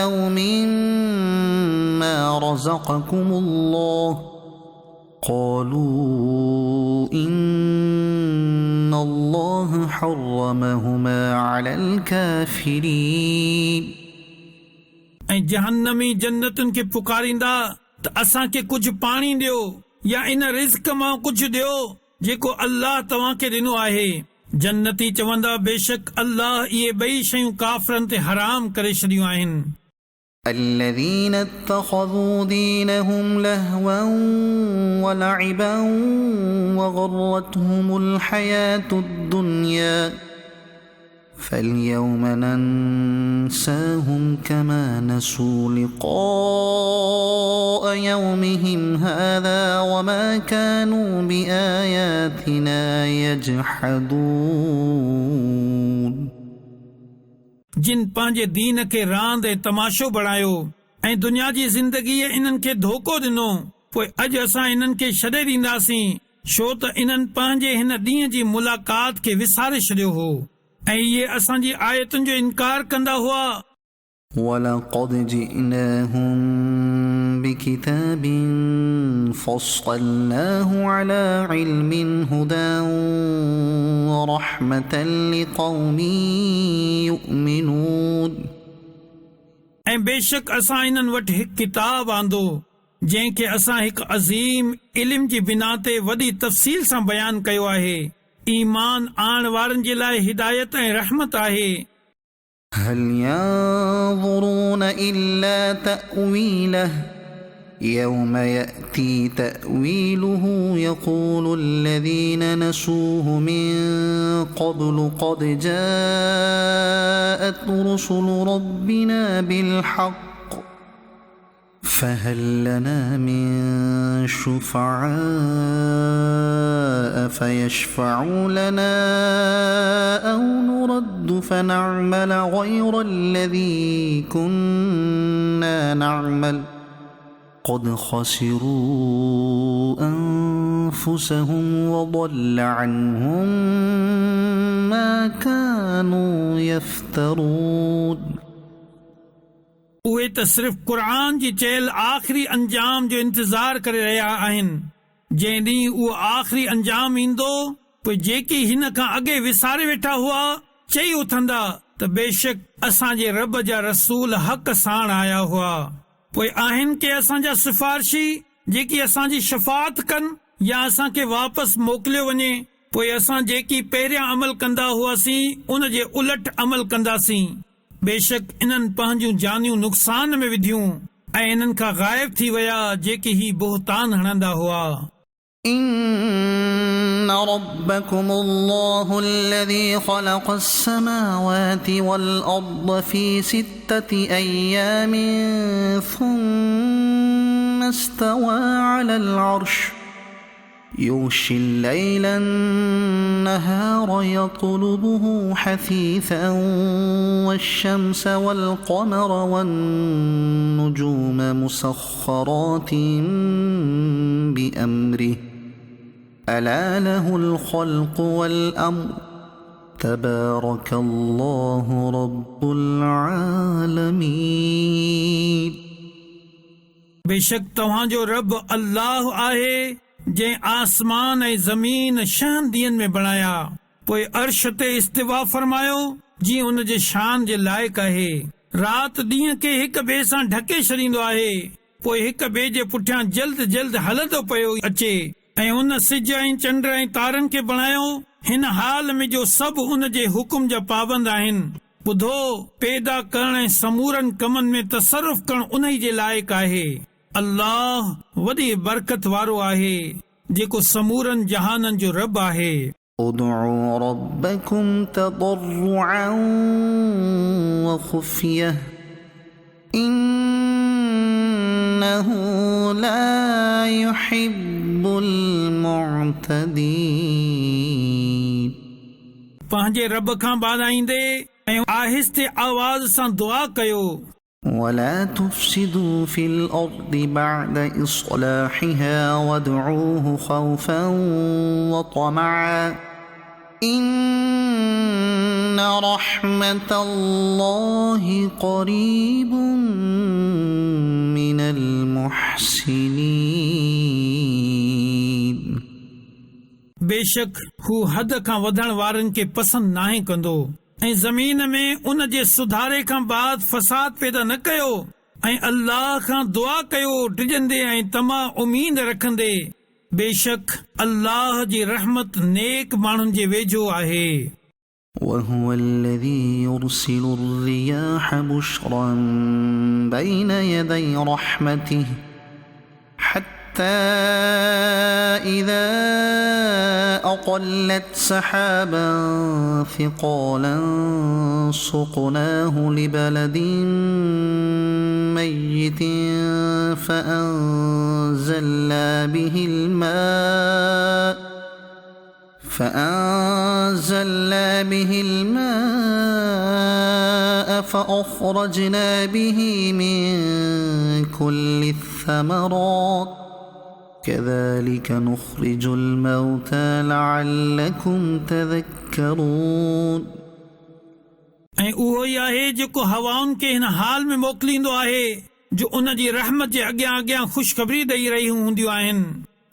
أو مما رزقكم الله قالوا إن الله حرمهما على الكافرين. ऐं जहन्नमी जन्नतुनि खे पुकारींदा त असांखे कुझु पाणी ॾियो या इन रिज़्क़ मां कुझु ॾियो जेको अल्लाह तव्हांखे ॾिनो आहे. जन्नती चवंदा बेशक अल्लाह इहे ॿई शयूं काफ़रनि ते हराम करे छॾियूं आहिनि. الذين اتخذوا دينهم لهوا ولعبا وغرتهم الحياة الدنيا فاليوم ننساهم كما نسوا لقاء يومهم هذا وما كانوا بآياتنا يجحدون. जिन पंहिंजे दीन खे रांदि ऐं तमाशो बणायो ऐं दुनिया जी ज़िंदगीअ इन्हनि खे धोखो ॾिनो पोइ अॼु असां इन्हनि खे छॾे ॾींदासीं छो त इन्हनि पंहिंजे हिन ॾींहं जी मुलाक़ात खे विसारे छॾियो हो ऐं इहे असांजी आयतुनि जो इनकार कंदा हुआ. ولقد جئناهم بكتاب فصلناه على علم هدى ورحمة لقوم يؤمنون. ऐं बेशक असां इन्हनि वटि हिकु किताब आंदो जंहिंखे असां हिकु अज़ीम इल्म जी बिना ते वॾी तफ़सील सां बयानु कयो आहे. ईमान आण वारनि जे लाइ हिदायत ऐं रहमत आहे. هل ينظرون إلا تأويله يوم يأتي تأويله يقول الذين نسوه من قبل قد جاءت رسل ربنا بالحق فهل لنا من شفعاء فيشفعوا لنا أو نرد فنعمل غير الذي كنا نعمل قد خسروا أنفسهم وضل عنهم ما كانوا يفترون. उहे त सिर्फ़ क़ुरान जी चयल आख़िरी अंजाम जो इंतज़ार करे रहिया आहिनि. जंहिं ॾींहुं उहो आख़िरी अंजाम ईंदो पोइ जेकी हिन खां अॻे विसारे वेठा हुआ चई उथंदा त बेशक असांजे रब जा रसूल हक़ साण आया हुआ. पोइ आहिनि के असांजा सिफ़ारिशी जेकी असांजी शफ़ाअत कनि या असांखे वापसि मोकिलियो वञे पोइ असां जेकी पहिरियां अमल कंदा हुआसीं उन जे उलट अमल कंदासीं. बेशक इन्हनि पंहिंजूं जानियूं नुक़सान में विधियूं ऐं इन्हनि खां गायब थी विया जेके ही बोहतान हणंदा हुआ। إن ربكم الله الذي خلق السماوات والأرض في 6 أيام ثم استوى على العرش يغشي الليل النهار يطلبه حثيثا والشمس والقمر والنجوم مسخرات بأمره ألا له الخلق والأمر تبارك الله رب العالمين बेशक तव्हांजो रब अल्लाह आहे जंहिं आसमान ऐं ज़मीन 6 ॾींहंनि में बणाया, पोइ अर्श ते इस्तिवा फरमायो जीअं उन जे शान जे लाइक़ु आहे। राति ॾींहं खे हिक ॿिए सां ढके छॾींदो आहे, पोइ हिक ॿिए जे पुठियां जल्द जल्द हलंदो पियो अचे। ऐं उन सिज ऐं चंड ऐं तारनि खे बणायो हिन हाल में जो सभु उन जे हुकुम जा पाबंद आहिनि। ॿुधो, पैदा करण ऐं समूरनि कमनि में तसरुफ करण उन ई जे लाइक़ु आहे। अल्लाह वॾी बरकत वारो आहे जेको समूरनि जहाननि जो रब आहे। ادعوا ربكم تضرعا وخفية إنه لا يحب المعتدين पंहिंजे रब खां ॿाराईंदे ऐं आहिस्ते आवाज़ सां दुआ कयो। ولا تفسدوا في الأرض بعد إصلاحها وادعوه خوفا وطمعا إن رحمة الله قريب من المحسنين बेशक हू हद खां वधण वारनि खे पसंदि नाहे कंदो ऐं ज़मीन में उन जे सुधारे खां बाद फसाद पैदा न कयो ऐं अल्लाह खां दुआ कयो डिॼंदे ऐं तमा उमीद रखंदे। बेशक अल्लाह जी रहमत नेक माण्हुनि जे वेझो आहे। وهو الذي يرسل الرياح بشرا بين يدي رحمته حتى إذا أقلت سحابا ثقالا سقناه لبلد ميت فأنزلنا به الماء فأخرجنا به من كل الثمرات كذلك نخرج الموتى لعلكم تذكرون ऐं उहो ई आहे जेको हवाउनि खे हिन हाल में मोकिलींदो आहे जो उन जी रहमत जे अॻियां अॻियां ख़ुशख़बरी ॾेई रहियूं हूंदियूं आहिनि।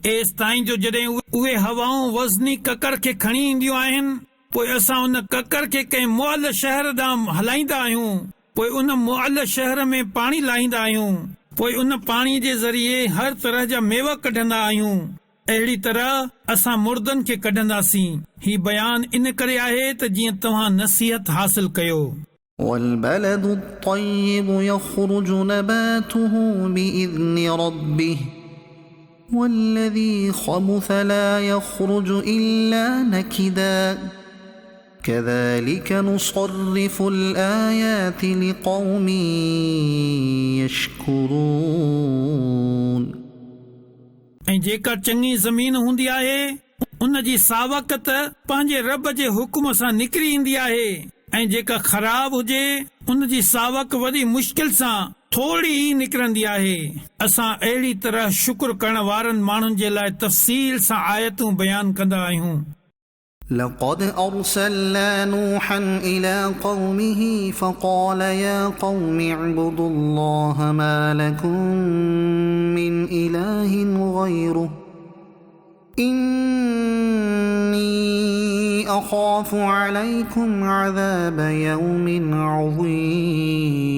एसि ताईं जो जॾहिं उहे हवाऊं वज़नी ककर खे खणी ईंदियूं आहिनि, पोइ असां उन ककर खे कंहिं मुअल शहर ॾांहुं हलाईंदा आहियूं, पोइ उन मुअल शहर में पाणी लाहींदा आहियूं, पोइ उन पाणी जे ज़रिए हर तरह जा मेवा कढंदा आहियूं। अहिड़ी तरह असां मुर्दनि खे कढंदासीं। ही बयान इन करे आहे त जीअं तव्हां नसीहत हासिल कयो। والبلد الطيب يخرج نباته بإذن ربه والذي خبث لا يخرج إلا نكدا كذلك نصرف الآيات لقوم يشكرون ऐं जेका चङी ज़मीन हूंदी आहे उन जी सावकत पंहिंजे रब जे हुकुम सां निकिरी ईंदी आहे ऐं जेका ख़राब हुजे उन जी सावक वॾी मुश्किल सां थोरी ई निकिरंदी आहे। असां अहिड़ी तरह शुक्र करण वारनि माण्हुनि जे लाइ तफ़सील सां आयतूं बयान कंदा आहियूं। لقد أرسلنا نوحا إلى قومه فقال يا قوم اعبدوا الله ما لكم من إله غيره إني أخاف عليكم عذاب يوم عظيم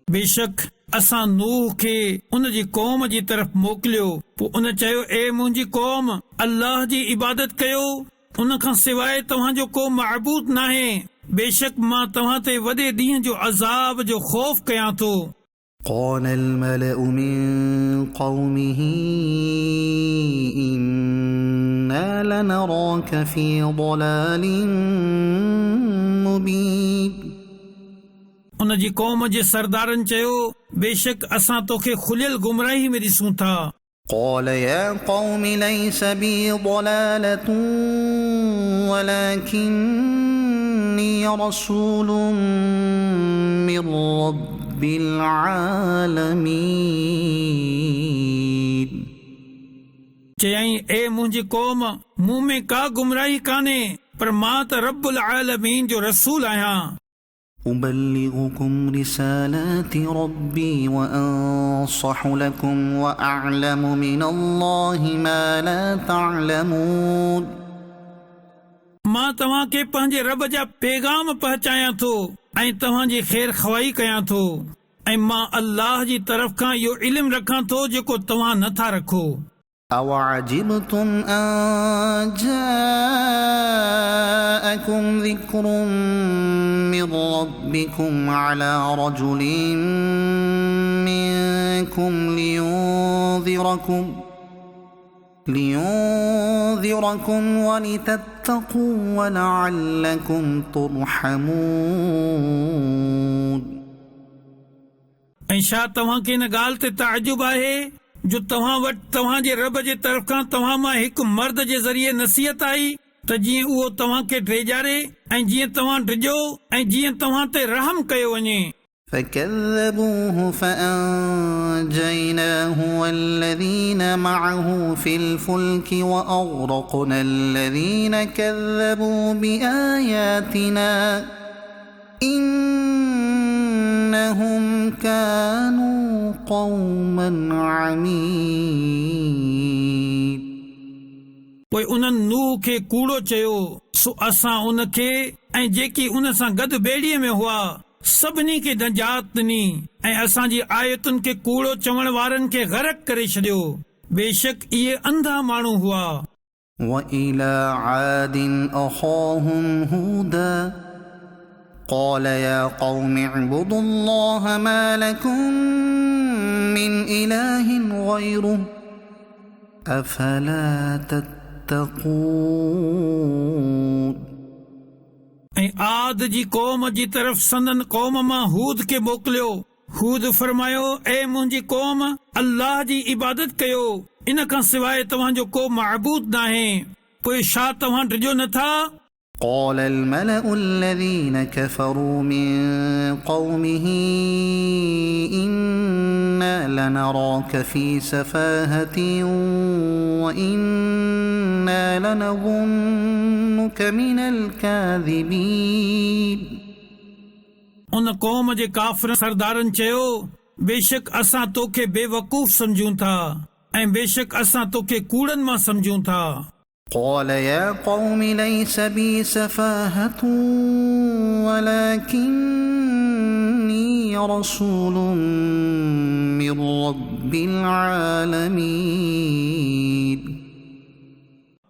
बेशक असां नूह खे उन जी क़ौम जी तरफ़ मोकिलियो, पोइ उन चयो ए मुंहिंजी क़ौम अल्लाह जी इबादत कयो, उन खां सवाइ तव्हांजो को मअबूद नाहे बेशक मां तव्हां ते वॾे ॾींहं जो अज़ाब जो ख़ौफ़ कयां थो। قال الملأ من قومه إنا لنراك في ضلال مبين उन जी क़ौम जे सरदारनि चयो, बेशक असां तोखे खुलियल गुमराही में ॾिसूं था। قال يا قوم ليس بي ضلالة ولكني رسول من رب العالمين चयईं, ए मुंहिंजी क़ौम, मूं में का गुमराही कान्हे, पर मां त रब्बुल आलमीन जो रसूल आहियां। أبلغكم رسالات ربي وأنصح لكم وأعلم من الله ما لا تعلمون मां तव्हां खे पंहिंजे रब जा पैगाम पहुचायां थो ऐं तव्हां जी ख़ैर ख़वाई कयां थो ऐं मां अल्लाह जी तरफ़ खां इहो इल्मु रखां थो जेको तव्हां नथा रखो। أوعجبتم أن جاءكم ذكر من ربكم على رجل منكم لينذركم ولتتقوا ولعلكم ترحمون ऐं छा तव्हां खे इन ॻाल्हि ते ताजुब आहे जो तव्हां वटि तव्हां जे रब जे तरफ़ खां तव्हां मां हिकु मर्द जे ज़रिए नसीहत आई त जीअं उहो तव्हां खे ड्रेजारे ऐं जीअं तव्हां ड्रिजो ऐं जीअं तव्हां ते रहम कयो वञे। فكذبوه فأنجيناه والذين معه في الفلك وأغرقنا الذين كذبوا بآياتنا إنهم كانوا قوما عمين पोइ उन्हनि नूह खे कूड़ो चयो, सो असां उन खे ऐं जेकी उन सां गॾु ॿेड़ीअ में हुआ सभिनी खे नजात ॾिनी ऐं असांजी आयतुनि खे कूड़ो चवण वारनि खे गरक करे छॾियो। बेशक इहे अंधा माण्हू हुआ। وإلى عاد أخاهم هودا قال يا قوم اعبدوا الله ما لكم من إله غيره أفلا تتقون ऐं आद जी क़ौम जी तरफ़ संदन क़ौम मां हूद खे मोकिलियो। हूद फरमायो, ए मुंहिंजी क़ौम, अल्लाह जी इबादत कयो, इन खां सवाइ तव्हांजो को महबूद नाहे। पोइ छा तव्हां ड्रिजो नथा? قال الملأ الذين كفروا من قومه إنا لنراك في سفاهة وإنا لنظنك من الكاذبين उन क़ौम जे काफ़िर सरदारनि चयो, बेशक असां तोखे बेवकूफ़ समझूं था ऐं बेशक असां तोखे कूड़नि मां समझूं था। قال يا قوم ليس بي سفاهة ولكني رسول من رب العالمين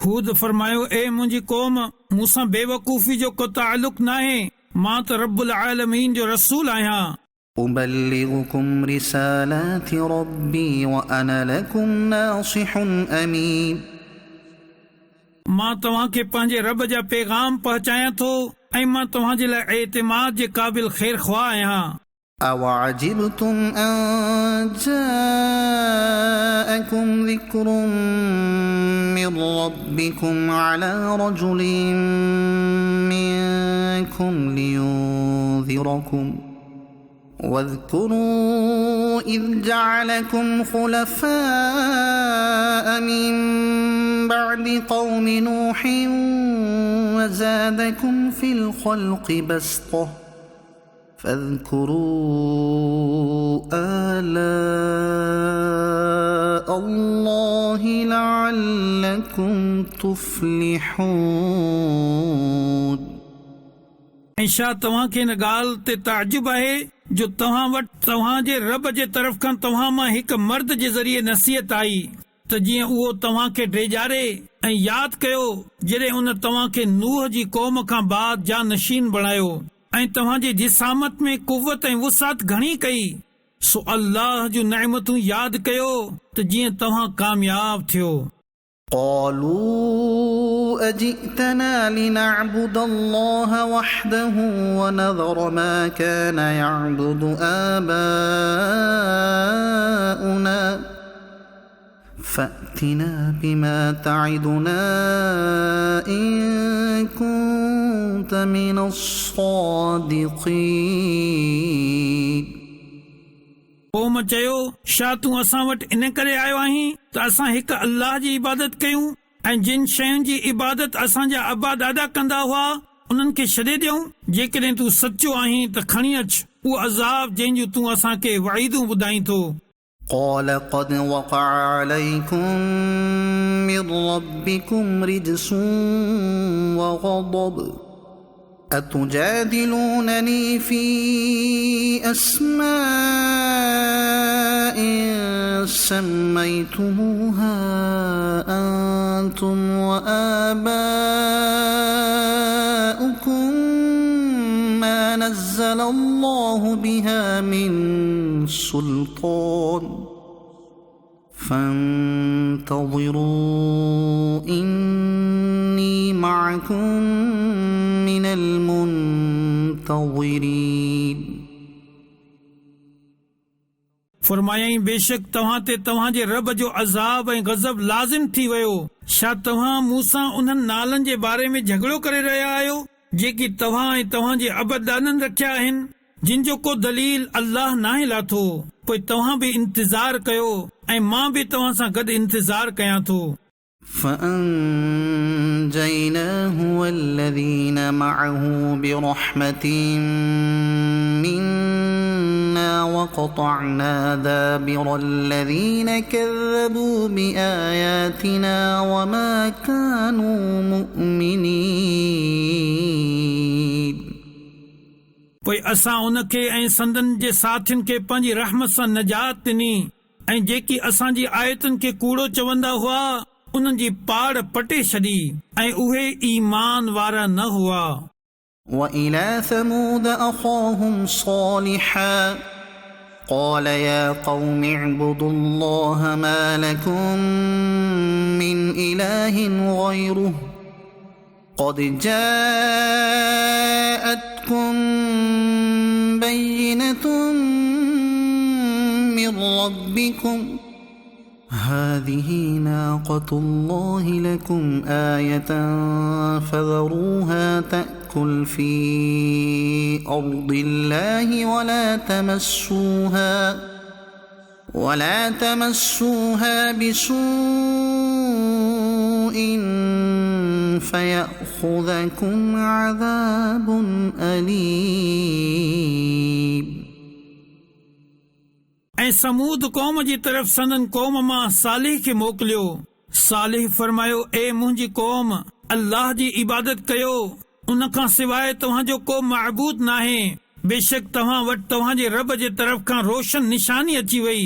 हूद फरमायो, ए मुंहिंजी क़ौम, मूंसां बेवकूफ़ी जो को ताल्लुक़ नाहे, मां त रब्बुल आलमीन जो रसूल आहियां। أبلغكم رسالات ربي وأنا لكم ناصح أمين मां तव्हां खे पंहिंजे रब जा पैगाम पहुचायां थो ऐं मां तव्हां जे लाइ एतिमाद जे क़ाबिल ख़ैर ख़्वाह आहियां। أوعجبتم أن جاءكم ذكر من ربكم على رجل منكم لينذركم واذكروا إذ جعلكم خلفاء من بعد قوم نوح وزادكم في الخلق بسطة فاذكروا آلاء الله لعلكم تفلحون ऐं छा तव्हां खे इन ॻाल्हि ते ताजुब आहे जो तव्हां वटि तव्हां जे रब जे तरफ़ खां तव्हां मां हिकु मर्द जे ज़रिए नसीहत आई त जीअं उहो तव्हांखे ड्रेजारे ऐं यादि कयो जॾहिं उन तव्हांखे नूह जी क़ौम खां बाद जानशीन बणायो ऐं तव्हांजे जिसामत में कुव्वत ऐं वुसात घणी कई। सो अल्लाह जूं नेमतूं यादि कयो त जीअं तव्हां कामयाब थियो। قالوا أجئتنا لنعبد الله وحده ونذر ما كان يعبد آباؤنا فأتنا بما تعدنا إن كنت من الصادقين। क़ौम चयो छा तूं असां वटि इन करे आयो आहीं त असां हिकु अल्लाह जी इबादत कयूं ऐं जिन शयुनि जी इबादत असांजा अबा दादा कंदा हुआ उन्हनि खे छॾे ॾियूं। जेकॾहिं तूं सचो आहीं त खणी अच उहो अज़ाब जंहिंजूं तूं असांखे वईदूं ॿुधाईं थो। قال قد وقع عليكم من ربكم رجس وغضب أتجادلونني في أسماء سميتموها أنتم وآباؤكم ما نزل الله بها من سلطان فانتظروا إني معكم من المنتظرين। फरमायाई बेशक तव्हां ते तव्हांजे रब जो अज़ाब ऐं गज़ब लाज़िम थी वियो। छा तव्हां मूंसां उन्हनि नालनि जे बारे में झगड़ो करे रहिया आहियो जेकी तव्हां ऐं तव्हांजे अबदाननि रखिया आहिनि जिन जो को दलील अल्लाह नाहे लाथो। पोइ तव्हां बि इंतज़ार कयो ऐं मां बि तव्हां सां गॾु इंतज़ार कयां थो। فأنجيناه والذين معه برحمة منا وقطعنا دابر الذين كذبوا بآياتنا وما كانوا مؤمنين। पोइ असां उनखे ऐं संदन जे साथियुनि खे पंहिंजी रहमत सां नजात ॾिनी ऐं जेकी असांजी आयतुनि खे कूड़ो चवंदा हुआ उन्हनि जी पाड़ पटे छॾी ऐं उहे ईमान वारा न हुआ। وإلى ثمود أخاهم صالحا قال يا قوم اعبدوا الله ما لكم من إله غيره قد جاءتكم بينة من ربكم هذه ناقة الله لكم آية فذروها تأكل في أرض الله ولا تمسوها بسوء فيأخذكم عذاب أليم। ऐं समूद क़ौम जी तरफ़ संदन क़ौम मां सालिह खे मोकिलियो। सालिह फरमायो ए मुंहिंजी क़ौम अल्लाह जी इबादत कयो उन खां सवाइ तव्हांजो को महबूद नाहे। बेशक तव्हां वटि तव्हांजे रब जे तरफ़ खां रोशन निशानी अची वई।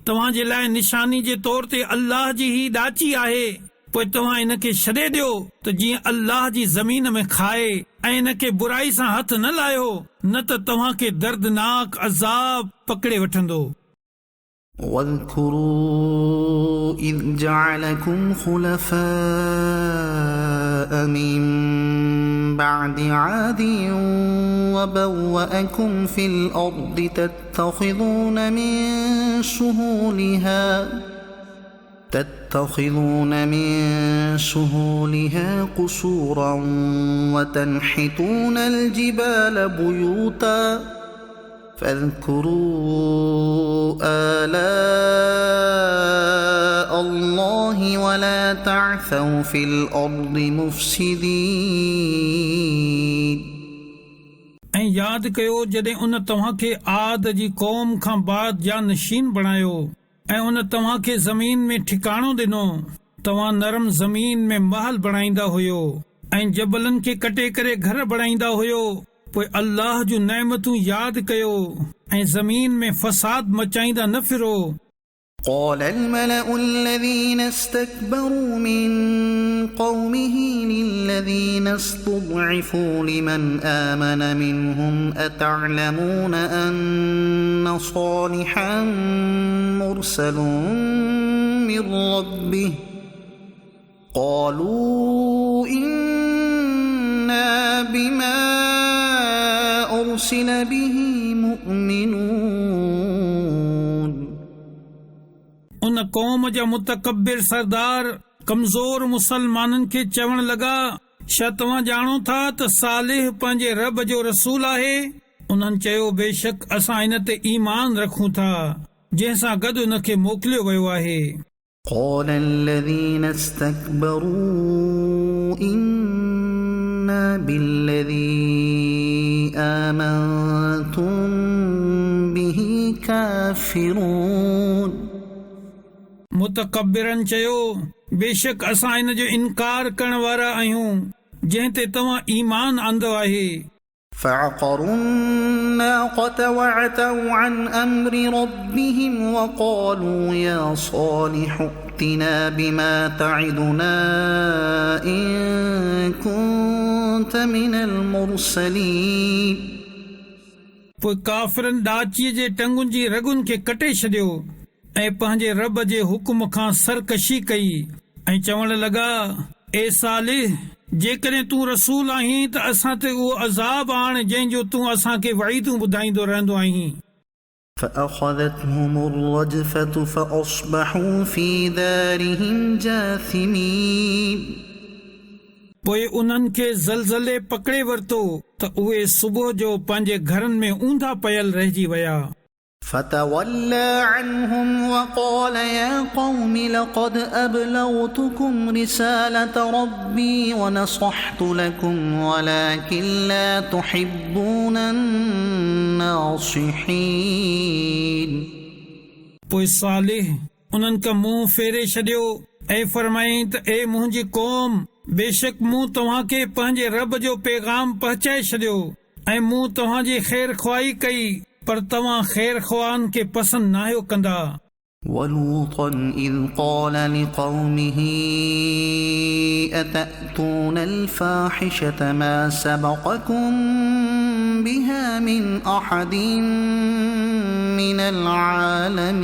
तव्हांजे लाइ निशानी जे तौर ते अल्लाह जी ही ॾाची आहे। पोइ तव्हां इन खे छॾे ॾियो त जीअं अल्लाह जी ज़मीन में खाए ऐं इन खे बुराई सां हथ न लायो न त तव्हांखे दर्दनाक अज़ाब पकड़े वठंदो। واذكروا إذ جعلكم خلفاء من بعد عاد وبوأكم في الأرض تتخذون من سهولها قصورا وتنحتون الجبال بيوتا فاذكروا آلاء الله ولا تعثوا في الأرض مفسدين। ऐं यादि कयो जॾहिं उन तव्हांखे आद जी क़ौम खां बाद जानशीन बणायो ऐं उन तव्हांखे ज़मीन में ठिकाणो ॾिनो। तव्हां नरम ज़मीन में महल बणाईंदा हुयो ऐं जबलनि खे कटे करे घर बणाईंदा हुयो। पोइ अल्लाह जूं नेमतूं यादि कयो ऐं ज़मीन में फसाद मचाईंदा न फिरो। قال الملأ الذين استكبروا من قومه للذين استضعفوا لمن آمن منهم أتعلمون أن صالحا مرسل من ربه قالوا إنا بما أرسل به مؤمنون उन क़ौम जा मुतकब्बिर सरदार कमज़ोर मुसलमाननि खे चवण लॻा, छा तव्हां ॼाणो था त सालिह पंहिंजे रब जो रसूल आहे? उन्हनि चयो, बेशक असां इन ते ईमान रखूं था जंहिंसां गॾु उन खे मोकिलियो वियो आहे। قال الذين استكبروا إنا بالذي آمنتم به كافرون मुतकब्बिरनि चयो, बेशक असां इन जो इनकार करण वारा आहियूं जंहिं ते तव्हां ईमान आंदो आहे। فعقروا الناقة وعتوا عن أمر ربهم وقالوا يا صالح ائتنا بما تعدنا إن كنت من المرسلين पोइ काफ़िरनि ॾाचीअ जे टंगुनि जी रगुनि खे कटे छॾियो ऐं पंहिंजे रब जे हुकुम खां सरकशी कई ऐं चवण लॻा, ए सालिह, जेकॾहिं तूं रसूल आहीं त असां ते उहो अज़ाब आण जंहिंजो तूं असांखे वईदूं ॿुधाईंदो रहंदो आहीं। فأخذتهم الرجفة فأصبحوا في دارهم جاثمين पोइ उन्हनि खे ज़लज़ले पकड़े वरितो त उहे सुबुह जो पंहिंजे घरनि में ऊंधा पयल रहिजी विया। فتولى عنهم وقال يا قوم لقد أبلغتكم رسالة ربي ونصحت لكم ولكن لا تحبون الناصحين पोइ सालिह उन्हनि खां मुंहुं फेरे छॾियो ऐं फरमाईं त ए मुंहिंजी क़ौम, बेशक मूं तव्हांखे पंहिंजे रब जो पैगाम पहुचाए छॾियो ऐं मूं तव्हांजी ख़ैर ख़्वाही कई, पर तव्हां ख़ैर ख़्वाहनि खे पसंदि नाहियो कंदा। ولوطا إذ قال لقومه أتأتون الفاحشة ما سبقكم بها من أحد من العالمين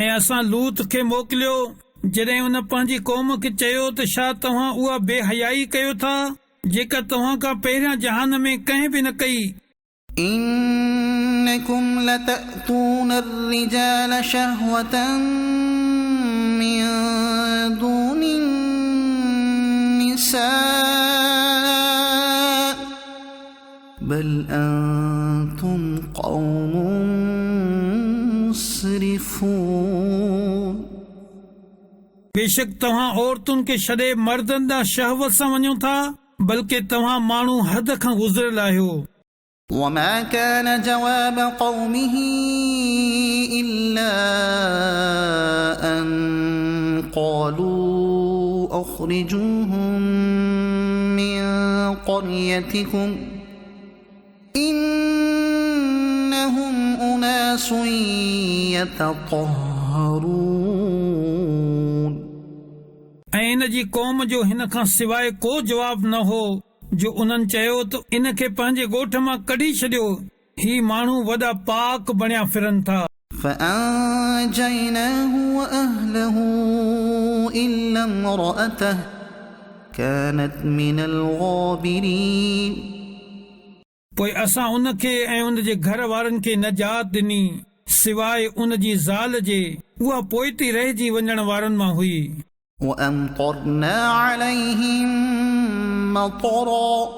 ऐं असां लूत खे मोकिलियो जॾहिं उन पंहिंजी क़ौम खे चयो त छा तव्हां उहा बेहयाई कयो था जेका तव्हां खां पहिरियां जहान में कंहिं बि न कई। إنكم لتأتون الرجال شهوة من دون النساء بل أنتم قوم مسرفون बेशक तव्हां औरतुनि खे छॾे मर्दनि ॾांहुं शहवत सां वञो था, बल्कि तव्हां माण्हू हद खां गुज़िरियल आहियो। وما كان جواب قومه إلا أن قالوا أخرجوهم من قريتكم إنهم أناس يتطهرون ऐं इन जी क़ौम जो हिन खां सवाइ को जवाब न हो जो उन्हनि चयो त इन खे पंहिंजे ॻोठ मां कढी छॾियो, ही माण्हू वॾा पाक बणिया फिरनि था। فأنجيناه وأهله إلا امرأته كانت من الغابرين पोइ असां उन खे ऐं उन जे घर वारनि खे नजात ॾिनी सवाइ उन जी ज़ाल जे, उहा पोइती रहिजी वञण वारनि मां हुई। وأمطرنا عليهم مطرا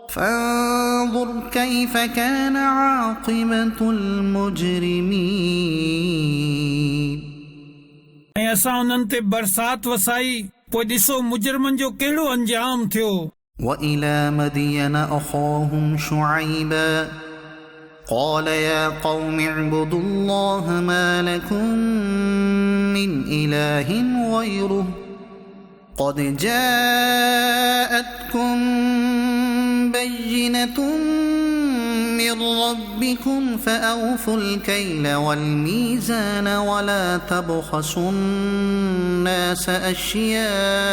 فانظر كيف كان عاقبة المجرمين ऐं असां उन्हनि ते बरसात वसाई, पोइ ॾिसो मुजरमनि जो कहिड़ो अंजाम थियो। وإلى مدين أخاهم شعيبا قال يا قوم اعبدوا الله ما لكم من إله غيره قد جاءتكم بينة من من ربكم فأوفوا الكيل والميزان ولا تبخسوا الناس أشياءهم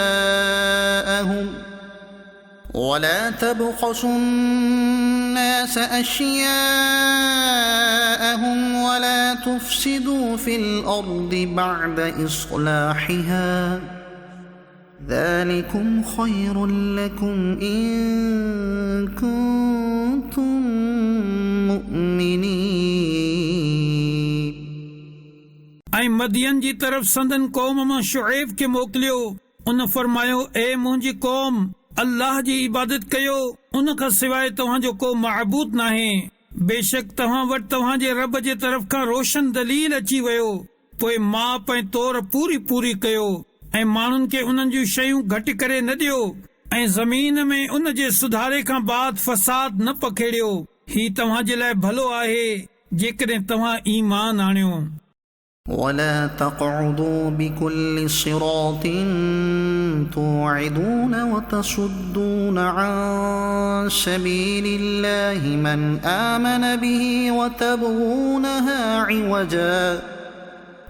ولا تفسدوا في الأرض بعد إصلاحها ذلكم خير لكم إن كنتم مؤمنين. ऐं मदियन जी तरफ संदन कौम मां शुएब खे मोकिलियो। उन फरमायो, ए मुंहिंजी कौम, अल्लाह जी इबादत कयो, उन खां सवाइ तव्हांजो को महबूद नाहे। बेशक तव्हां वटि तव्हांजे रब जे तरफ खां रोशन दलील अची वियो। पोइ माप ऐं तौर पूरी पूरी कयो ऐं माण्हुनि खे उन्हनि जूं शयूं घटि करे न ॾियो ऐं ज़मीन में उन जे सुधारे खां बाद फसाद न पखेड़ियो। ही तव्हांजे लाइ भलो आहे जेकॾहिं तव्हां ईमान आणियो। ولا تقعدوا بكل صراط توعدون وتصدون عن سبيل الله من آمن به وتبغونها عوجا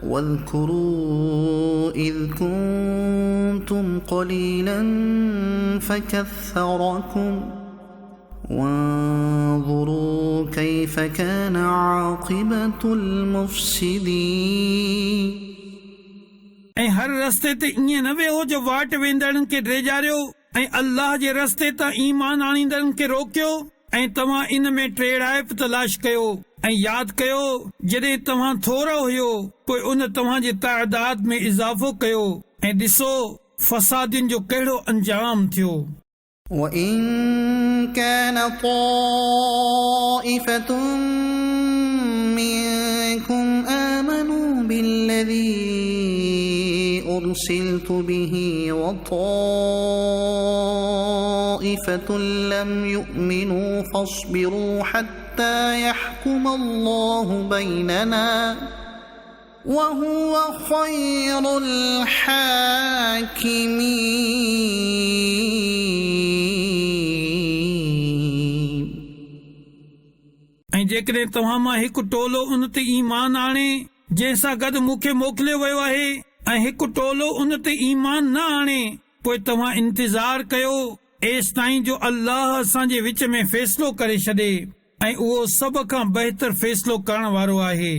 واذكروا إذ كنتم قليلا فكثركم وانظروا كيف كان عاقبة المفسدين. ऐं हर रस्ते ते ईअं न वेहो जो वाट वेंदड़नि खे ड्रेजारियो ऐं अल्लाह जे रस्ते तां ईमान आणींदड़नि खे रोकियो ऐं तव्हां इन में टेड़ाइप तलाश कयो ऐं यादि कयो जॾहिं तव्हां थोरा हुयो पोइ उन तव्हांजे तादाद में इज़ाफ़ो कयो ऐं ॾिसो फसादियुनि जो कहिड़ो अंजाम थियो। وإن كان طائفة منكم آمنوا بالذي أرسلت به وطائفة لم يؤمنوا فاصبروا حتى يحكم الله بيننا وهو خير الحاكمين. ऐं जेकॾहिं तव्हां मां हिकु टोलो उन ते ईमान आणे जंहिंसां गॾु मूंखे मोकिलियो वियो आहे ऐं हिकु टोलो उन ते ईमान न आणे पोइ तव्हां इंतज़ार कयो एसि ताईं जो अल्लाह असांजे विच में फ़ैसिलो करे छॾे ऐं उहो सभ खां बहितर फ़ैसिलो करण वारो आहे।